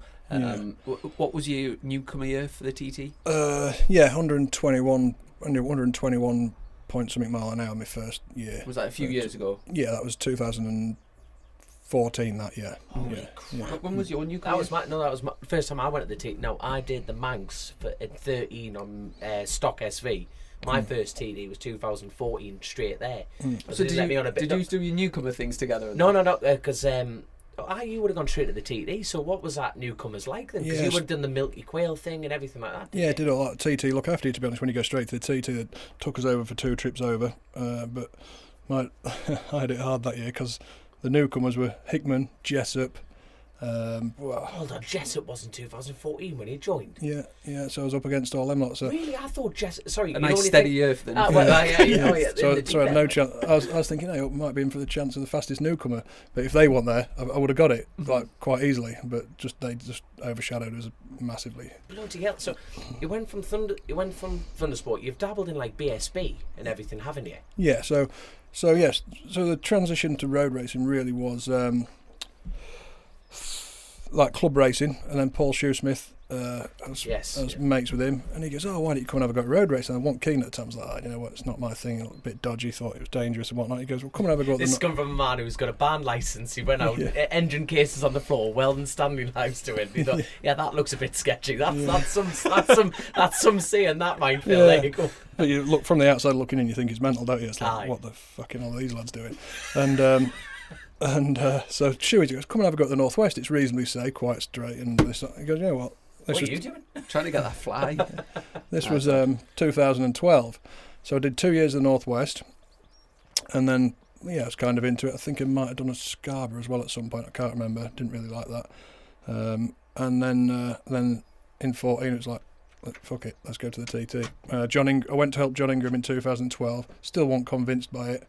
Speaker 1: What was your newcomer year for the TT? 121 point something mile an hour my first year. Was that a few years ago?
Speaker 3: Yeah, that was 2014 that year.
Speaker 1: When was your newcomer?
Speaker 2: That was my first time I went at the TT. No, I did the Manx at 13 on stock SV. My first TD was 2014, straight there.
Speaker 1: So did you do your newcomer things together?
Speaker 2: No, because you would have gone straight to the TT. So what was that newcomers like then? Because you would have done the Milky Quail thing and everything like that.
Speaker 3: Yeah, I did a lot of TT. Look after you, to be honest. When you go straight to the TT, that took us over for 2 trips over. But I had it hard that year because the newcomers were Hickman, Jessup, Well,
Speaker 2: Hold on, Jessup was in 2014 when he joined.
Speaker 3: yeah. So I was up against all them lots. So,
Speaker 2: Really? I thought Jessup... Sorry,
Speaker 1: A nice steady earth then.
Speaker 2: Oh, well, yeah.
Speaker 3: so I had no chance. I was thinking, hey, it might be in for the chance of the fastest newcomer. But if they weren't there, I would have got it like quite easily. But they just overshadowed us massively.
Speaker 2: Bloody hell! So you went from Thundersport. You've dabbled in like BSB and everything, haven't you?
Speaker 3: Yeah. So yes. So the transition to road racing really was like club racing, and then Paul Shoesmith. I was mates with him, and he goes, "Oh, why don't you come and have a go at road racing?" And I wasn't keen at the time. I was like, "You know what? It's not my thing. A bit dodgy. Thought it was dangerous and whatnot." He goes, "Well, come and have a go at
Speaker 2: This has come from a man who's got a band license. He went out, engine cases on the floor, welding Stanley knives to it. He thought, yeah, that looks a bit sketchy. That's some saying that minefield.
Speaker 3: Yeah.
Speaker 2: There you go.
Speaker 3: But you look from the outside looking in, you think he's mental, don't you? It's like, what the fucking hell are these lads doing? And so Chewy goes, "Come and have a go at the Northwest. It's reasonably safe, quite straight." And this, he goes, "You know what?
Speaker 2: What are you doing?"
Speaker 1: Trying to get that fly.
Speaker 3: This was 2012. So I did 2 years in the Northwest, and then I was kind of into it. I think I might have done a Scarborough as well at some point. I can't remember. Didn't really like that. And then in 14 it was like, fuck it, let's go to the TT. I went to help John Ingram in 2012. Still wasn't convinced by it.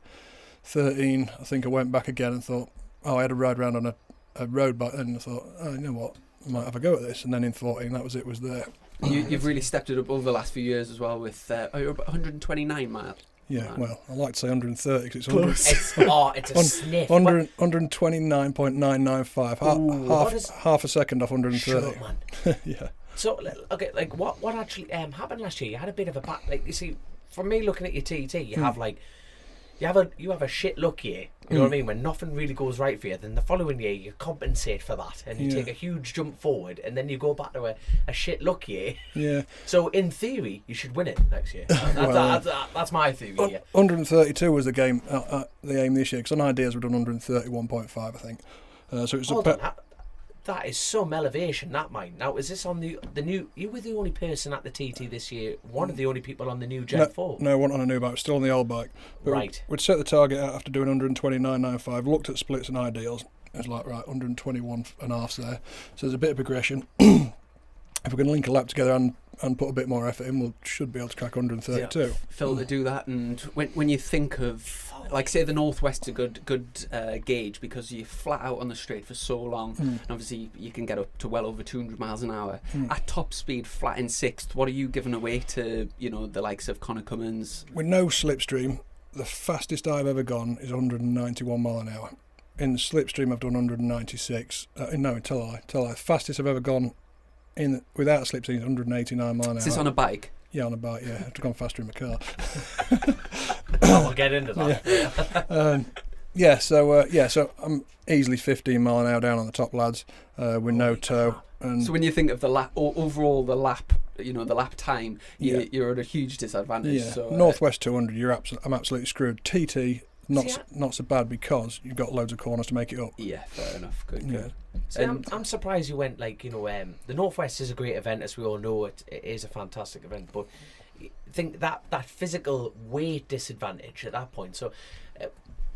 Speaker 3: 13, I think I went back again and thought, I had a ride round on a road bike, and I thought, you know what, I might have a go at this. And then in 14, that was it, was there.
Speaker 1: You've really stepped it up over the last few years as well with you're about 129 miles.
Speaker 3: Yeah, well, I like to say 130 because it's
Speaker 2: It's a sniff.
Speaker 3: 129.995, half a second off 130.
Speaker 2: Shut up, man.
Speaker 3: Yeah.
Speaker 2: So, okay, like what actually happened last year? You had a bit of a you see, from me looking at your TT, you have like. You have a shit luck year, you know what I mean, when nothing really goes right for you. Then the following year you compensate for that and you take a huge jump forward, and then you go back to a shit luck year. Yeah. So in theory you should win it next year. That's my theory.
Speaker 3: 132 was the aim this year, because on ideas we've done 131.5, I think. So it's
Speaker 2: that is some elevation, that mine. Now, is this on the new... You were the only person at the TT this year, one of the only people on the new Gen 4.
Speaker 3: No, one on a new bike, still on the old bike. But
Speaker 2: right.
Speaker 3: We'd set the target out after doing 129.95, looked at splits and ideals. It was like, right, 121.5's there. So there's a bit of progression. If we can link a lap together and put a bit more effort in, we should be able to crack 132.
Speaker 1: Yeah, Phil, to do that, and when you think of, like, say the Northwest's a good gauge because you're flat out on the straight for so long, and obviously you can get up to well over 200 miles an hour at top speed, flat in sixth. What are you giving away to the likes of Connor Cummins?
Speaker 3: With no slipstream, the fastest I've ever gone is 191 mile an hour. In the slipstream, I've done 196. No, tell a lie. Fastest I've ever gone without slipstream is 189 mile an hour.
Speaker 1: Is this on a bike?
Speaker 3: Yeah, on a bike, yeah. I've gone faster in my car.
Speaker 2: We'll get into that.
Speaker 3: So I'm easily 15 mile an hour down on the top lads with no toe. And
Speaker 1: so when you think of the lap, overall the lap, the lap time, you're at a huge disadvantage.
Speaker 3: Yeah.
Speaker 1: So,
Speaker 3: Northwest 200, I'm absolutely screwed. TT, not so bad because you've got loads of corners to make it up.
Speaker 1: Yeah, fair enough. Good.
Speaker 2: See, I'm surprised you went the Northwest is a great event, as we all know. It is a fantastic event, but I think that physical weight disadvantage at that point. So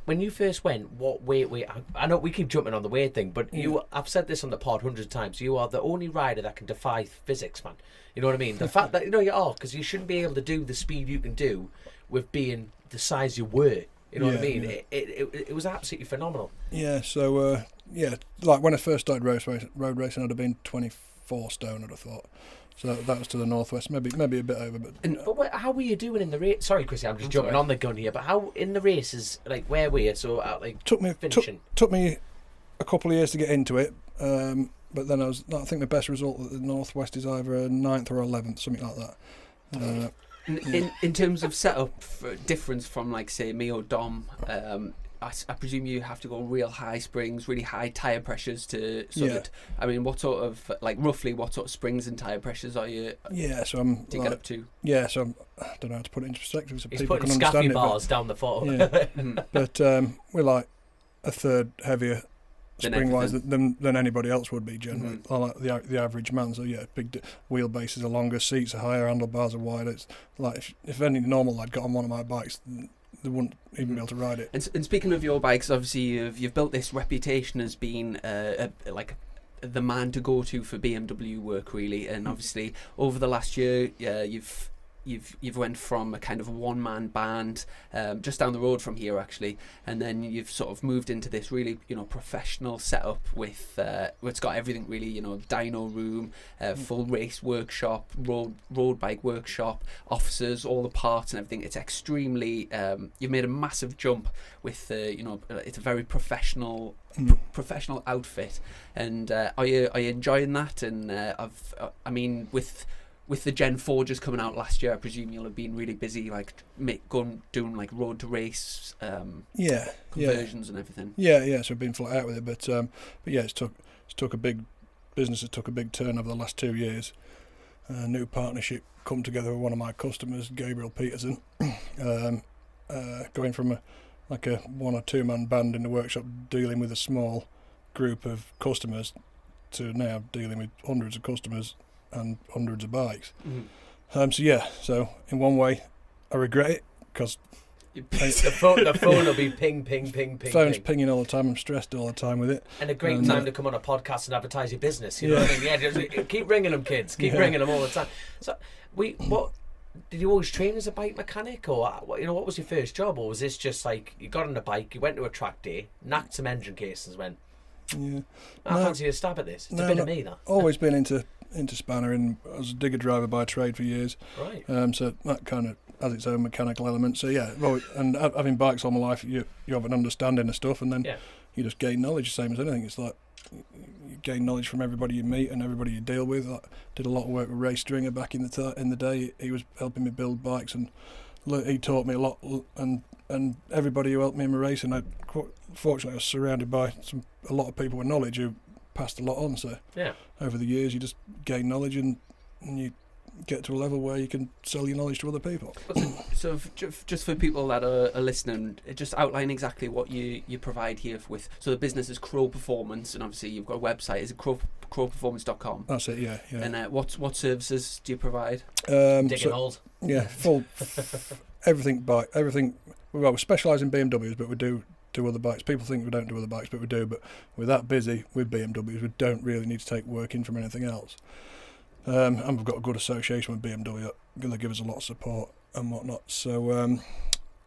Speaker 2: when you first went, what weight? I know we keep jumping on the weight thing, but I've said this on the pod hundreds of times. You are the only rider that can defy physics, man. You know what I mean? The fact that you are, because you shouldn't be able to do the speed you can do with being the size you were. You know what I mean? Yeah. It was absolutely phenomenal.
Speaker 3: Yeah, so, like when I first started road racing, I'd have been 24 stone, I'd have thought. So that was to the Northwest, maybe a bit over.
Speaker 2: But how were you doing in the race? Sorry, Chrissy, I'm just jumping on the gun here, but how in the races, like where were you? So, finishing?
Speaker 3: Took me a couple of years to get into it, but then I think the best result at the Northwest is either a 9th or 11th, something like that.
Speaker 1: In terms of setup difference from, like, say, me or Dom, I presume you have to go real high springs, really high tyre pressures to what sort of, like, roughly what sort of springs and tyre pressures are you get up to? Yeah, so I don't know how to put it into perspective so
Speaker 2: He's
Speaker 3: people
Speaker 2: putting
Speaker 3: can understand it.
Speaker 2: bars down the foot.
Speaker 3: Yeah. But we're like a third heavier spring-wise than anybody else would be generally. Like the average man. So big wheelbases are longer, seats are higher, handlebars are wider. It's like if any normal lad got on one of my bikes, they wouldn't even be able to ride it.
Speaker 1: And speaking of your bikes, obviously you've built this reputation as being the man to go to for BMW work, really. And obviously over the last year, you've went from a kind of one-man band just down the road from here, actually, and then you've sort of moved into this really, professional setup with it's got everything really, dyno room, full race workshop, road bike workshop, officers, all the parts and everything. It's extremely you've made a massive jump with it's a very professional outfit. And are you enjoying that? And with the Gen 4 just coming out last year, I presume you'll have been really busy, like doing like road to race conversions and everything.
Speaker 3: Yeah. So I've been flat out with it, but yeah, it's took a big business. It took a big turn over the last 2 years. A new partnership come together with one of my customers, Gabriel Peterson, going from a 1 or 2 man band in the workshop dealing with a small group of customers to now dealing with hundreds of customers and hundreds of bikes. So in one way I regret it, because
Speaker 2: the phone will be ping.
Speaker 3: Phone's pinging all the time. I'm stressed all the time with it.
Speaker 2: And a great time to come on a podcast and advertise your business. You know what I mean? Yeah, just keep ringing them, kids. Keep ringing them all the time. So what did you always train as a bike mechanic, or what was your first job, or was this just like you got on a bike, you went to a track day, knocked some engine casings, went, I fancy a stab at this. It's a bit of me, that.
Speaker 3: Always been into spanner, and I was a digger driver by trade for years.
Speaker 2: Right.
Speaker 3: So that kind of has its own mechanical element. So yeah, and having bikes all my life, you have an understanding of stuff, and then you just gain knowledge, same as anything. It's like you gain knowledge from everybody you meet and everybody you deal with. I did a lot of work with Ray Stringer back in the day. He was helping me build bikes, and he taught me a lot. And everybody who helped me in my racing, fortunately I was surrounded by a lot of people with knowledge who passed a lot on. So over the years, you just gain knowledge, and you get to a level where you can sell your knowledge to other people.
Speaker 1: So just for people that are listening, just outline exactly what you provide here with. So the business is Crowe Performance, and obviously you've got a website. Is it croweperformance.com?
Speaker 3: That's it. Yeah.
Speaker 1: And what services do you provide?
Speaker 2: Digging holes.
Speaker 3: Yeah, full everything bike, everything. Well, we specialise in BMWs, but we do other bikes. People think we don't do other bikes, but we do. But we're that busy with BMWs, we don't really need to take work in from anything else. And we've got a good association with BMW. They give us a lot of support and whatnot. So,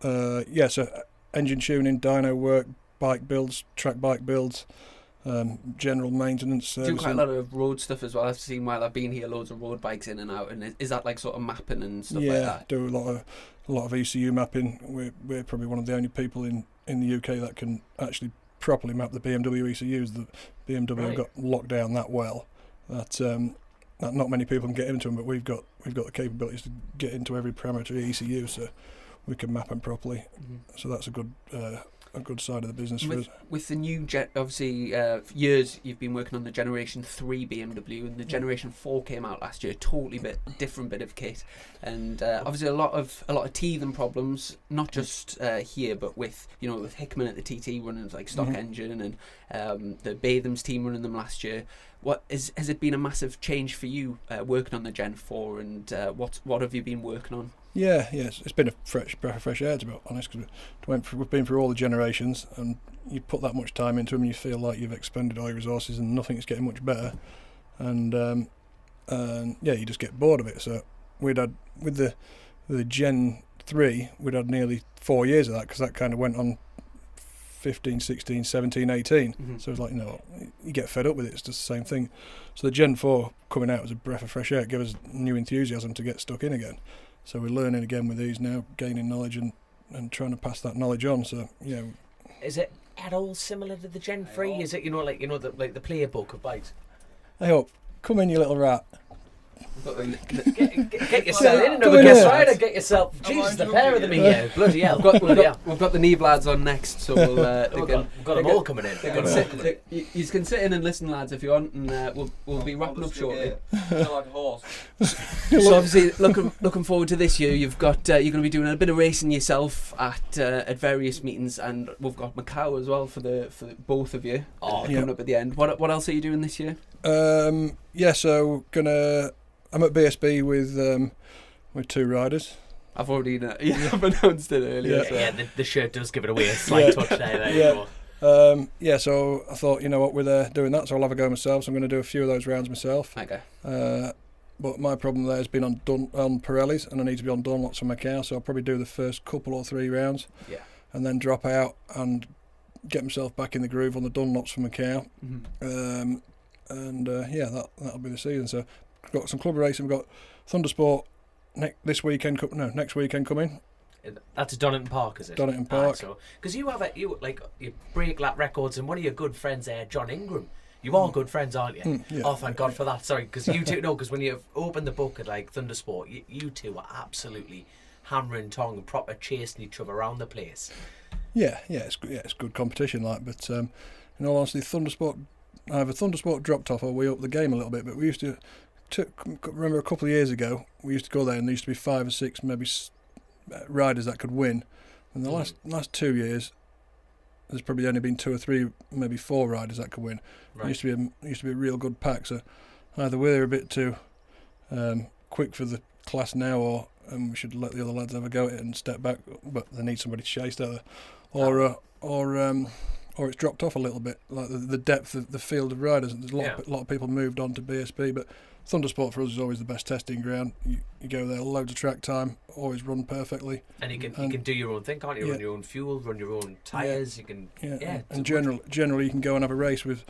Speaker 3: so engine tuning, dyno work, bike builds, track bike builds, general maintenance.
Speaker 1: Do quite a lot of road stuff as well. I've seen while I've been here loads of road bikes in and out. And is that like sort of mapping and stuff like that? Yeah,
Speaker 3: do a lot of ECU mapping. We're probably one of the only people in the UK that can actually properly map the BMW ECUs. The BMW have got locked down that well that not many people can get into them, but we've got the capabilities to get into every parameter ECU, so we can map them properly. So that's a good side of the business for us.
Speaker 1: With the new obviously years you've been working on the Generation 3 BMW, and the Generation 4 came out last year, totally different bit of kit, and obviously a lot of teething problems, not just here, but with Hickman at the TT running like stock engine, and the Batham's team running them last year. Has it been a massive change for you working on the Gen 4, and what have you been working on?
Speaker 3: Yes, it's been a breath of fresh air, to be honest, because we've been through all the generations, and you put that much time into them, and you feel like you've expended all your resources, and nothing's getting much better, and you just get bored of it. So we'd had with the Gen 3, we'd had nearly 4 years of that, because that kind of went on 15, 16, 17, 18. So it's like, you get fed up with it. It's just the same thing. So the Gen 4 coming out was a breath of fresh air. It gave us new enthusiasm to get stuck in again. So we're learning again with these now, gaining knowledge and trying to pass that knowledge on. So
Speaker 2: is it at all similar to the Gen 3? Is it the player book of bikes?
Speaker 3: I hope. Come in, you little rat.
Speaker 2: Get yourself in another guest rider. Get yourself. Jesus, the pair of them here. Bloody hell.
Speaker 1: We've got the Neve lads on next, so we've got
Speaker 2: them all coming in.
Speaker 1: You can sit in and listen, lads, if you want, and we'll be wrapping up shortly.
Speaker 4: Like a horse.
Speaker 1: So obviously, looking forward to this year. You've got you're going to be doing a bit of racing yourself at various meetings, and we've got Macau as well for the both of you coming up at the end. What else are you doing this year?
Speaker 3: So I'm at BSB with 2 riders.
Speaker 1: I've already announced it earlier.
Speaker 2: The shirt does give it away a slight touch there.
Speaker 3: Yeah, so I thought, you know what, we're doing that, so I'll have a go myself. So I'm going to do a few of those rounds myself.
Speaker 1: Okay.
Speaker 3: But my problem there has been on Pirellis, and I need to be on Dunlops for Macau, so I'll probably do the first couple or 3 rounds, and then drop out and get myself back in the groove on the Dunlops for Macau. That'll be the season. So I've got some club racing. We've got Thundersport next weekend coming.
Speaker 2: That's Donington Park, is it?
Speaker 3: Donington Park.
Speaker 2: So because you break lap records, and one of your good friends there, John Ingram. You are good friends, aren't you?
Speaker 3: Yeah.
Speaker 2: Oh, thank God for that. Sorry, because you two know. Because when you open the book at like Thundersport, you two are absolutely hammering tongue and proper chasing each other around the place.
Speaker 3: Yeah, it's good competition, like. But in all honesty, either Thundersport dropped off or we upped the game a little bit. But we used to remember a couple of years ago, we used to go there and there used to be 5 or 6 maybe riders that could win. In the last 2 years, there's probably only been 2 or 3, maybe 4 riders that could win.
Speaker 2: Right.
Speaker 3: It used to be a real good pack. So either we're a bit too quick for the class now, or we should let the other lads have a go at it and step back. But they need somebody to chase, don't they? Or it's dropped off a little bit, like the depth of the field of riders. There's a lot of people moved on to BSB, but Thundersport for us is always the best testing ground. You go there, loads of track time, always run perfectly.
Speaker 2: And you can do your own thing, can't you? Run your own fuel, run your own tyres. You can
Speaker 3: and generally you can go and have a race with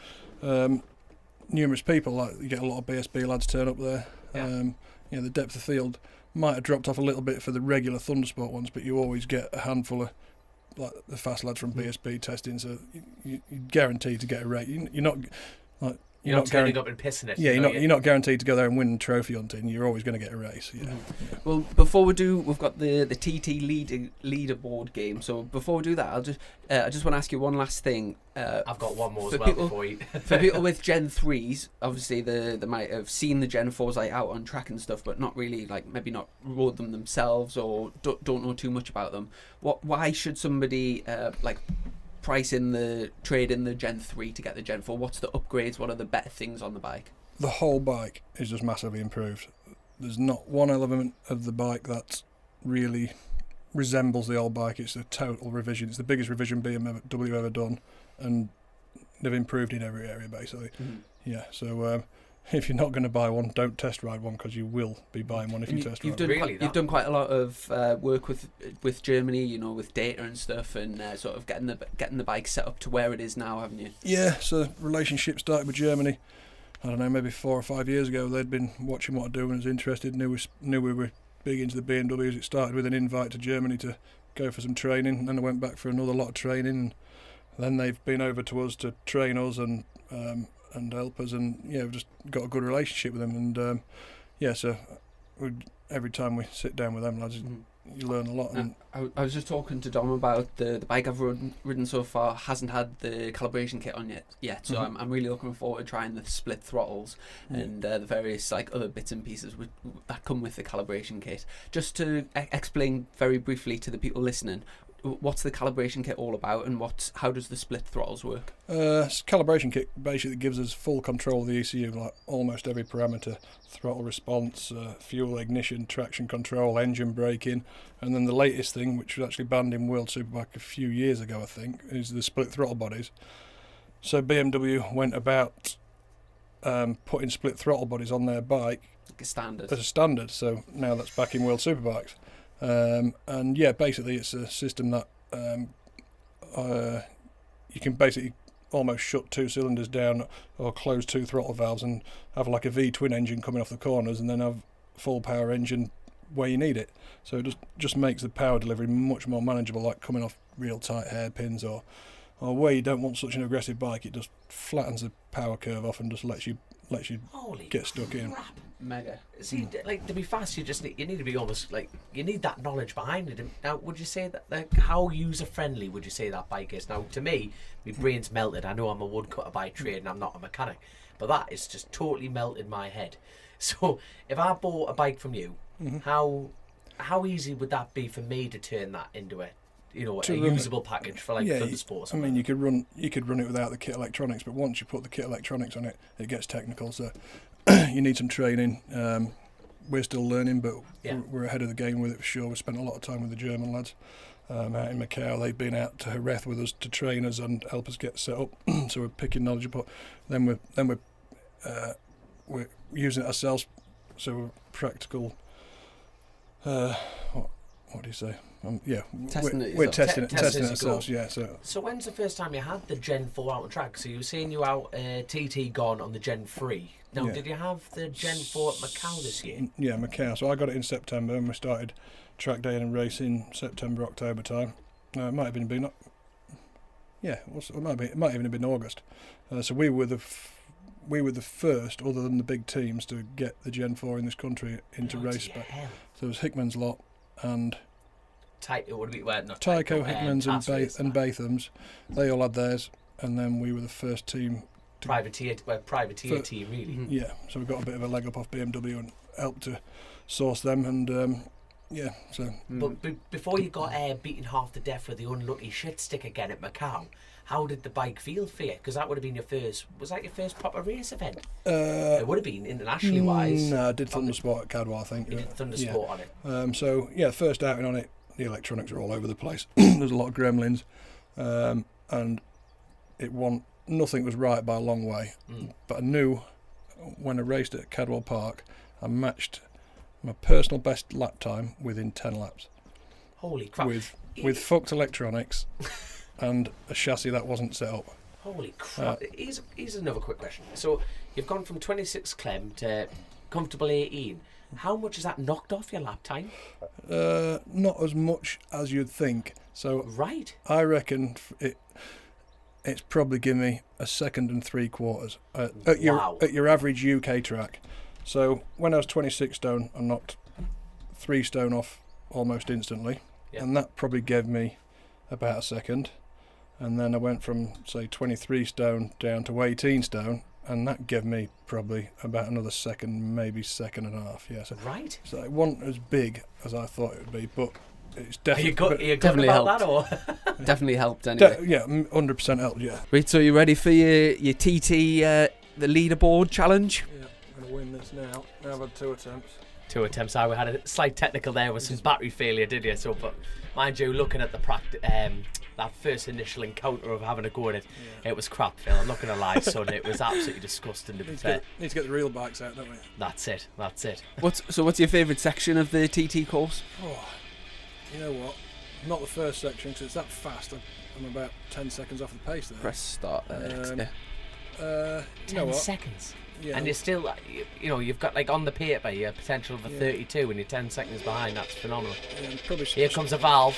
Speaker 3: numerous people. Like you get a lot of BSB lads turn up there. The depth of field might have dropped off a little bit for the regular Thundersport ones, but you always get a handful of like the fast lads from BSB testing. So you're guaranteed to get a race. You're not like.
Speaker 2: You're not turning up and pissing it.
Speaker 3: Yeah, you're not guaranteed to go there and win trophy hunting. You're always going to get a race. Yeah.
Speaker 1: Well, before we do, we've got the TT leaderboard game. So before we do that, I just want to ask you one last thing.
Speaker 2: I've got one more as well before you.
Speaker 1: For people with Gen 3s, obviously they might have seen the Gen 4s like out on track and stuff, but not really maybe not rode them themselves or don't know too much about them. Why should somebody price in the trade in the Gen 3 to get the Gen 4? What's the upgrades? What are the better things on the bike?
Speaker 3: The whole bike is just massively improved. There's not one element of the bike that really resembles the old bike. It's a total revision. It's the biggest revision BMW ever done, and they've improved in every area basically. Yeah, so if you're not going to buy one, don't test ride one, because you will be buying one if you test ride one.
Speaker 1: You've done quite a lot of work with Germany, with data and stuff, and sort of getting the bike set up to where it is now, haven't you?
Speaker 3: Yeah, so relationship started with Germany. I don't know, maybe 4 or 5 years ago. They'd been watching what I do and was interested. Knew we were big into the BMWs. It started with an invite to Germany to go for some training, and then I went back for another lot of training. And then they've been over to us to train us and help us, and we've just got a good relationship with them. And so every time we sit down with them lads, you learn a lot. And
Speaker 1: I was just talking to Dom about the bike I've ridden so far hasn't had the calibration kit on yet, so I'm really looking forward to trying the split throttles and the various other bits and pieces that come with the calibration kit. Just to explain very briefly to the people listening, what's the calibration kit all about, and how does the split throttles work?
Speaker 3: Calibration kit basically gives us full control of the ECU, like almost every parameter: throttle response, fuel, ignition, traction control, engine braking, and then the latest thing, which was actually banned in World Superbike a few years ago, I think, is the split throttle bodies. So BMW went about putting split throttle bodies on their bike
Speaker 1: like a standard.
Speaker 3: As a standard. So now that's back in World Superbikes. Basically it's a system that you can basically almost shut 2 cylinders down or close 2 throttle valves and have like a V-twin engine coming off the corners, and then have full power engine where you need it. So it just makes the power delivery much more manageable, like coming off real tight hairpins or where you don't want such an aggressive bike. It just flattens the power curve off and just lets you get stuck in.
Speaker 1: Mega.
Speaker 2: See, to be fast, you need to be almost you need that knowledge behind it. Now, would you say that how user friendly would you say that bike is? Now, to me, my brain's melted. I know I'm a woodcutter by trade and I'm not a mechanic, but that is just totally melted my head. So, if I bought a bike from you, how easy would that be for me to turn that into a usable package for Thundersport?
Speaker 3: I mean, you could run it without the kit electronics, but once you put the kit electronics on it, it gets technical. So you need some training. We're still learning, but we're ahead of the game with it for sure. We spent a lot of time with the German lads, out in Macau. They've been out to Jerez with us to train us and help us get set up. So we're picking knowledge up. Then we're using it ourselves. So we're practical. What do you say? We're testing it ourselves. Yeah.
Speaker 2: So when's the first time you had the Gen 4 out on track? So you were saying you were out TT gone on the Gen 3. Now, did you have the Gen 4 at Macau this year?
Speaker 3: Yeah, Macau. So I got it in September, and we started track day and racing September, October time. It might have been it might even have been August. So we were the first, other than the big teams, to get the Gen 4 in this country into race spec. So it was Hickman's lot and Tyco, Hickman's and Batham's. They all had theirs, and then we were the first team.
Speaker 2: Privateer team, really.
Speaker 3: Yeah, so we got a bit of a leg up off BMW and helped to source them, and so.
Speaker 2: But before you got beaten half to death with the unlucky shit stick again at Macau, how did the bike feel for you? Because that would have been your first. Was that your first proper race event? It would have been internationally wise.
Speaker 3: No, I did Thundersport at Cadwell, I think.
Speaker 2: You did Thundersport on it.
Speaker 3: So first outing on it, the electronics are all over the place. There's a lot of gremlins, and nothing was right by a long way. But I knew when I raced at Cadwell Park, I matched my personal best lap time within 10 laps.
Speaker 2: Holy crap!
Speaker 3: With fucked electronics and a chassis that wasn't set up.
Speaker 2: Holy crap! Here's another quick question. So you've gone from 26 clem to comfortable 18. How much has that knocked off your lap time?
Speaker 3: Not as much as you'd think. So
Speaker 2: right.
Speaker 3: I reckon it's probably given me a 2 3/4 at your average UK track. So when I was 26 stone, I knocked 3 stone off almost instantly, and that probably gave me about a second. And then I went from say 23 stone down to 18 stone. And that gave me probably about another second, maybe 1.5 seconds. Yeah, so,
Speaker 2: right.
Speaker 3: So it wasn't as big as I thought it would be, but it's
Speaker 2: definitely
Speaker 1: helped.
Speaker 2: That, or?
Speaker 1: Definitely helped anyway.
Speaker 3: 100% helped. Yeah.
Speaker 1: Right, so you ready for your TT the leaderboard challenge?
Speaker 3: Yeah, I'm gonna win this now. I've had 2 attempts.
Speaker 2: 2 attempts. We had a slight technical there with some battery failure, did you? So, but mind you, looking at the that first initial encounter of having a go at it, it was crap, Phil. I'm not going to lie, son. It was absolutely disgusting to be fair.
Speaker 3: Need to get the real bikes out, don't we?
Speaker 2: That's it.
Speaker 1: What's your favourite section of the TT course?
Speaker 3: Oh, you know what? Not the first section, because it's that fast. I'm about 10 seconds off the pace there.
Speaker 1: Press start.
Speaker 3: You know
Speaker 2: 10
Speaker 3: what?
Speaker 2: seconds.
Speaker 3: Yeah.
Speaker 2: And you're still, you've got like on the paper your potential for 32, and you're 10 seconds behind. That's phenomenal.
Speaker 3: Yeah,
Speaker 2: here comes a valve.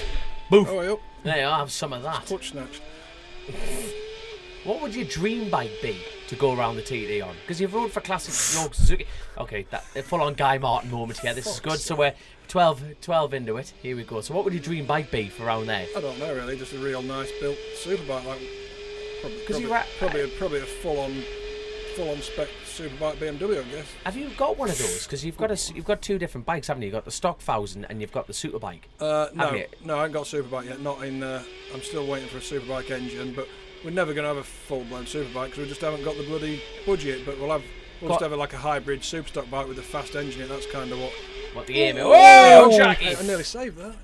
Speaker 2: Boof.
Speaker 3: Oh, up.
Speaker 2: There you are, have some of that.
Speaker 3: Clutch snatched.
Speaker 2: What would your dream bike be to go around the TT on? Because you've rode for classic York Suzuki. Okay, that full-on Guy Martin moment here. This is good. So we're 12 into it. Here we go. So what would your dream bike be for around there?
Speaker 3: I don't know really. Just a real nice built superbike, like probably a full-on spec superbike BMW, I guess.
Speaker 2: Have you got one of those? Because you've got 2 different bikes, haven't you? You've got the stock 1000 and you've got the superbike.
Speaker 3: No, I haven't got a superbike yet. Not in. I'm still waiting for a superbike engine, but we're never going to have a full-blown superbike because we just haven't got the bloody budget. But we'll just have like a hybrid superstock bike with a fast engine in it. That's kind of what
Speaker 2: the aim is. Oh,
Speaker 3: Jackie! I nearly saved that.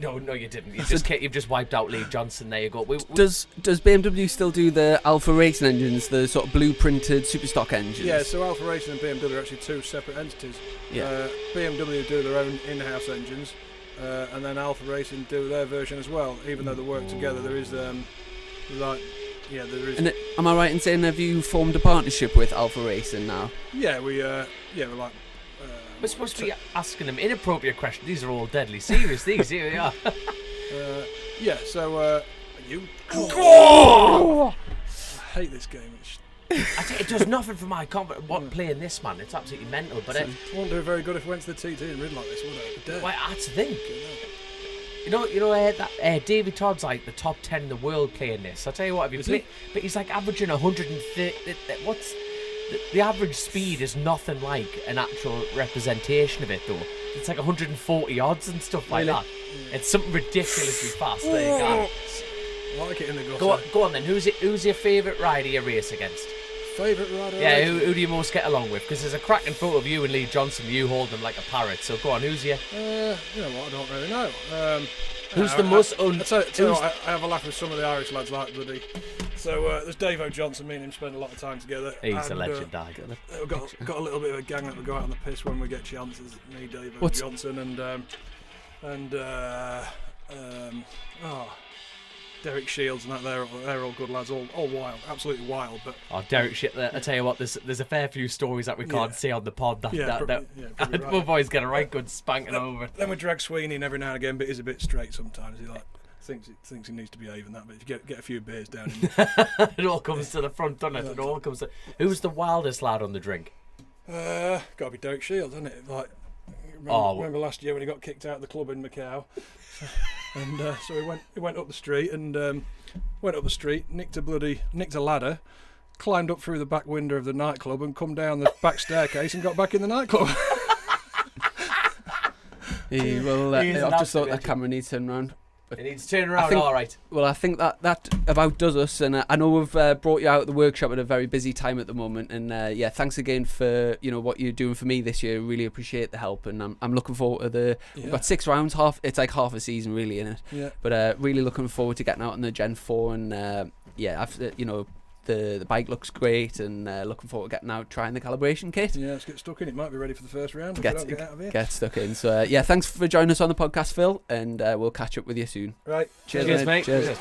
Speaker 2: No, you didn't. You've just wiped out Lee Johnson. There you go.
Speaker 1: Does BMW still do the Alpha Racing engines, the sort of blueprinted superstock engines?
Speaker 3: Yeah, so Alpha Racing and BMW are actually 2 separate entities. Yeah. BMW do their own in-house engines, and then Alpha Racing do their version as well. Even though they work together, there is there is.
Speaker 1: And am I right in saying, have you formed a partnership with Alpha Racing now?
Speaker 3: Yeah, we're like.
Speaker 2: We're supposed to be asking them inappropriate questions. These are all deadly serious. Here we are.
Speaker 3: You. I hate this game.
Speaker 2: It does nothing for my confidence. Playing this, man, it's absolutely mental. But it
Speaker 3: won't do very good if we went to the TT and rid like this, would it?
Speaker 2: Well, that's the thing. That David Todd's like the top 10 in the world playing this. I tell you what, if you play, but he's like averaging 130. What's the average speed is nothing like an actual representation of it, though. It's like 140 odds and stuff like that. Yeah. It's something ridiculously fast. There you go.
Speaker 3: I like it in the gutter.
Speaker 2: Go on then. Who's your favourite rider you race against?
Speaker 3: Favourite rider?
Speaker 2: Yeah, who do you most get along with? Because there's a cracking photo of you and Lee Johnson. You hold them like a parrot. So go on, who's your?
Speaker 3: You know what? I don't really know.
Speaker 2: Who's the most
Speaker 3: I have a laugh with some of the Irish lads like bloody. So there's Dave O'Johnson. Me and him spend a lot of time together.
Speaker 2: He's a legend, Dave.
Speaker 3: We've got a little bit of a gang that we go out on the piss when we get chances. Me, Dave O'Johnson, and Derek Shields and that. They're all good lads. All wild, absolutely wild. But
Speaker 2: Derek shit. I tell you what, there's a fair few stories that we can't see on the pod. That
Speaker 3: right.
Speaker 2: my boys get a right good spanking over.
Speaker 3: Then we drag Sweeney in every now and again, but he's a bit straight sometimes. He thinks he needs to behave and that. But if you get a few beers down,
Speaker 2: it all comes to the front, doesn't it? It all comes to. Who's the wildest lad on the drink?
Speaker 3: Got to be Derek Shields, isn't it? Like, remember last year when he got kicked out of the club in Macau, and so he went up the street and nicked a ladder, climbed up through the back window of the nightclub and come down the back staircase and got back in the nightclub.
Speaker 1: I've just thought that camera needs to turn around.
Speaker 2: It needs to turn around, all right.
Speaker 1: Well, I think that about does us, and I know we've brought you out of the workshop at a very busy time at the moment, and thanks again for what you're doing for me this year. Really appreciate the help, and I'm looking forward to we've got 6 rounds, it's like half a season really in it. Yeah. But really looking forward to getting out on the Gen 4, and the bike looks great, and looking forward to getting out, trying the calibration kit.
Speaker 3: Yeah, let's get stuck in. It might be ready for the first round.
Speaker 1: Get out of here. Get stuck in. So thanks for joining us on the podcast, Phil, and we'll catch up with you soon.
Speaker 3: Right.
Speaker 2: Cheers mate.
Speaker 1: Cheers.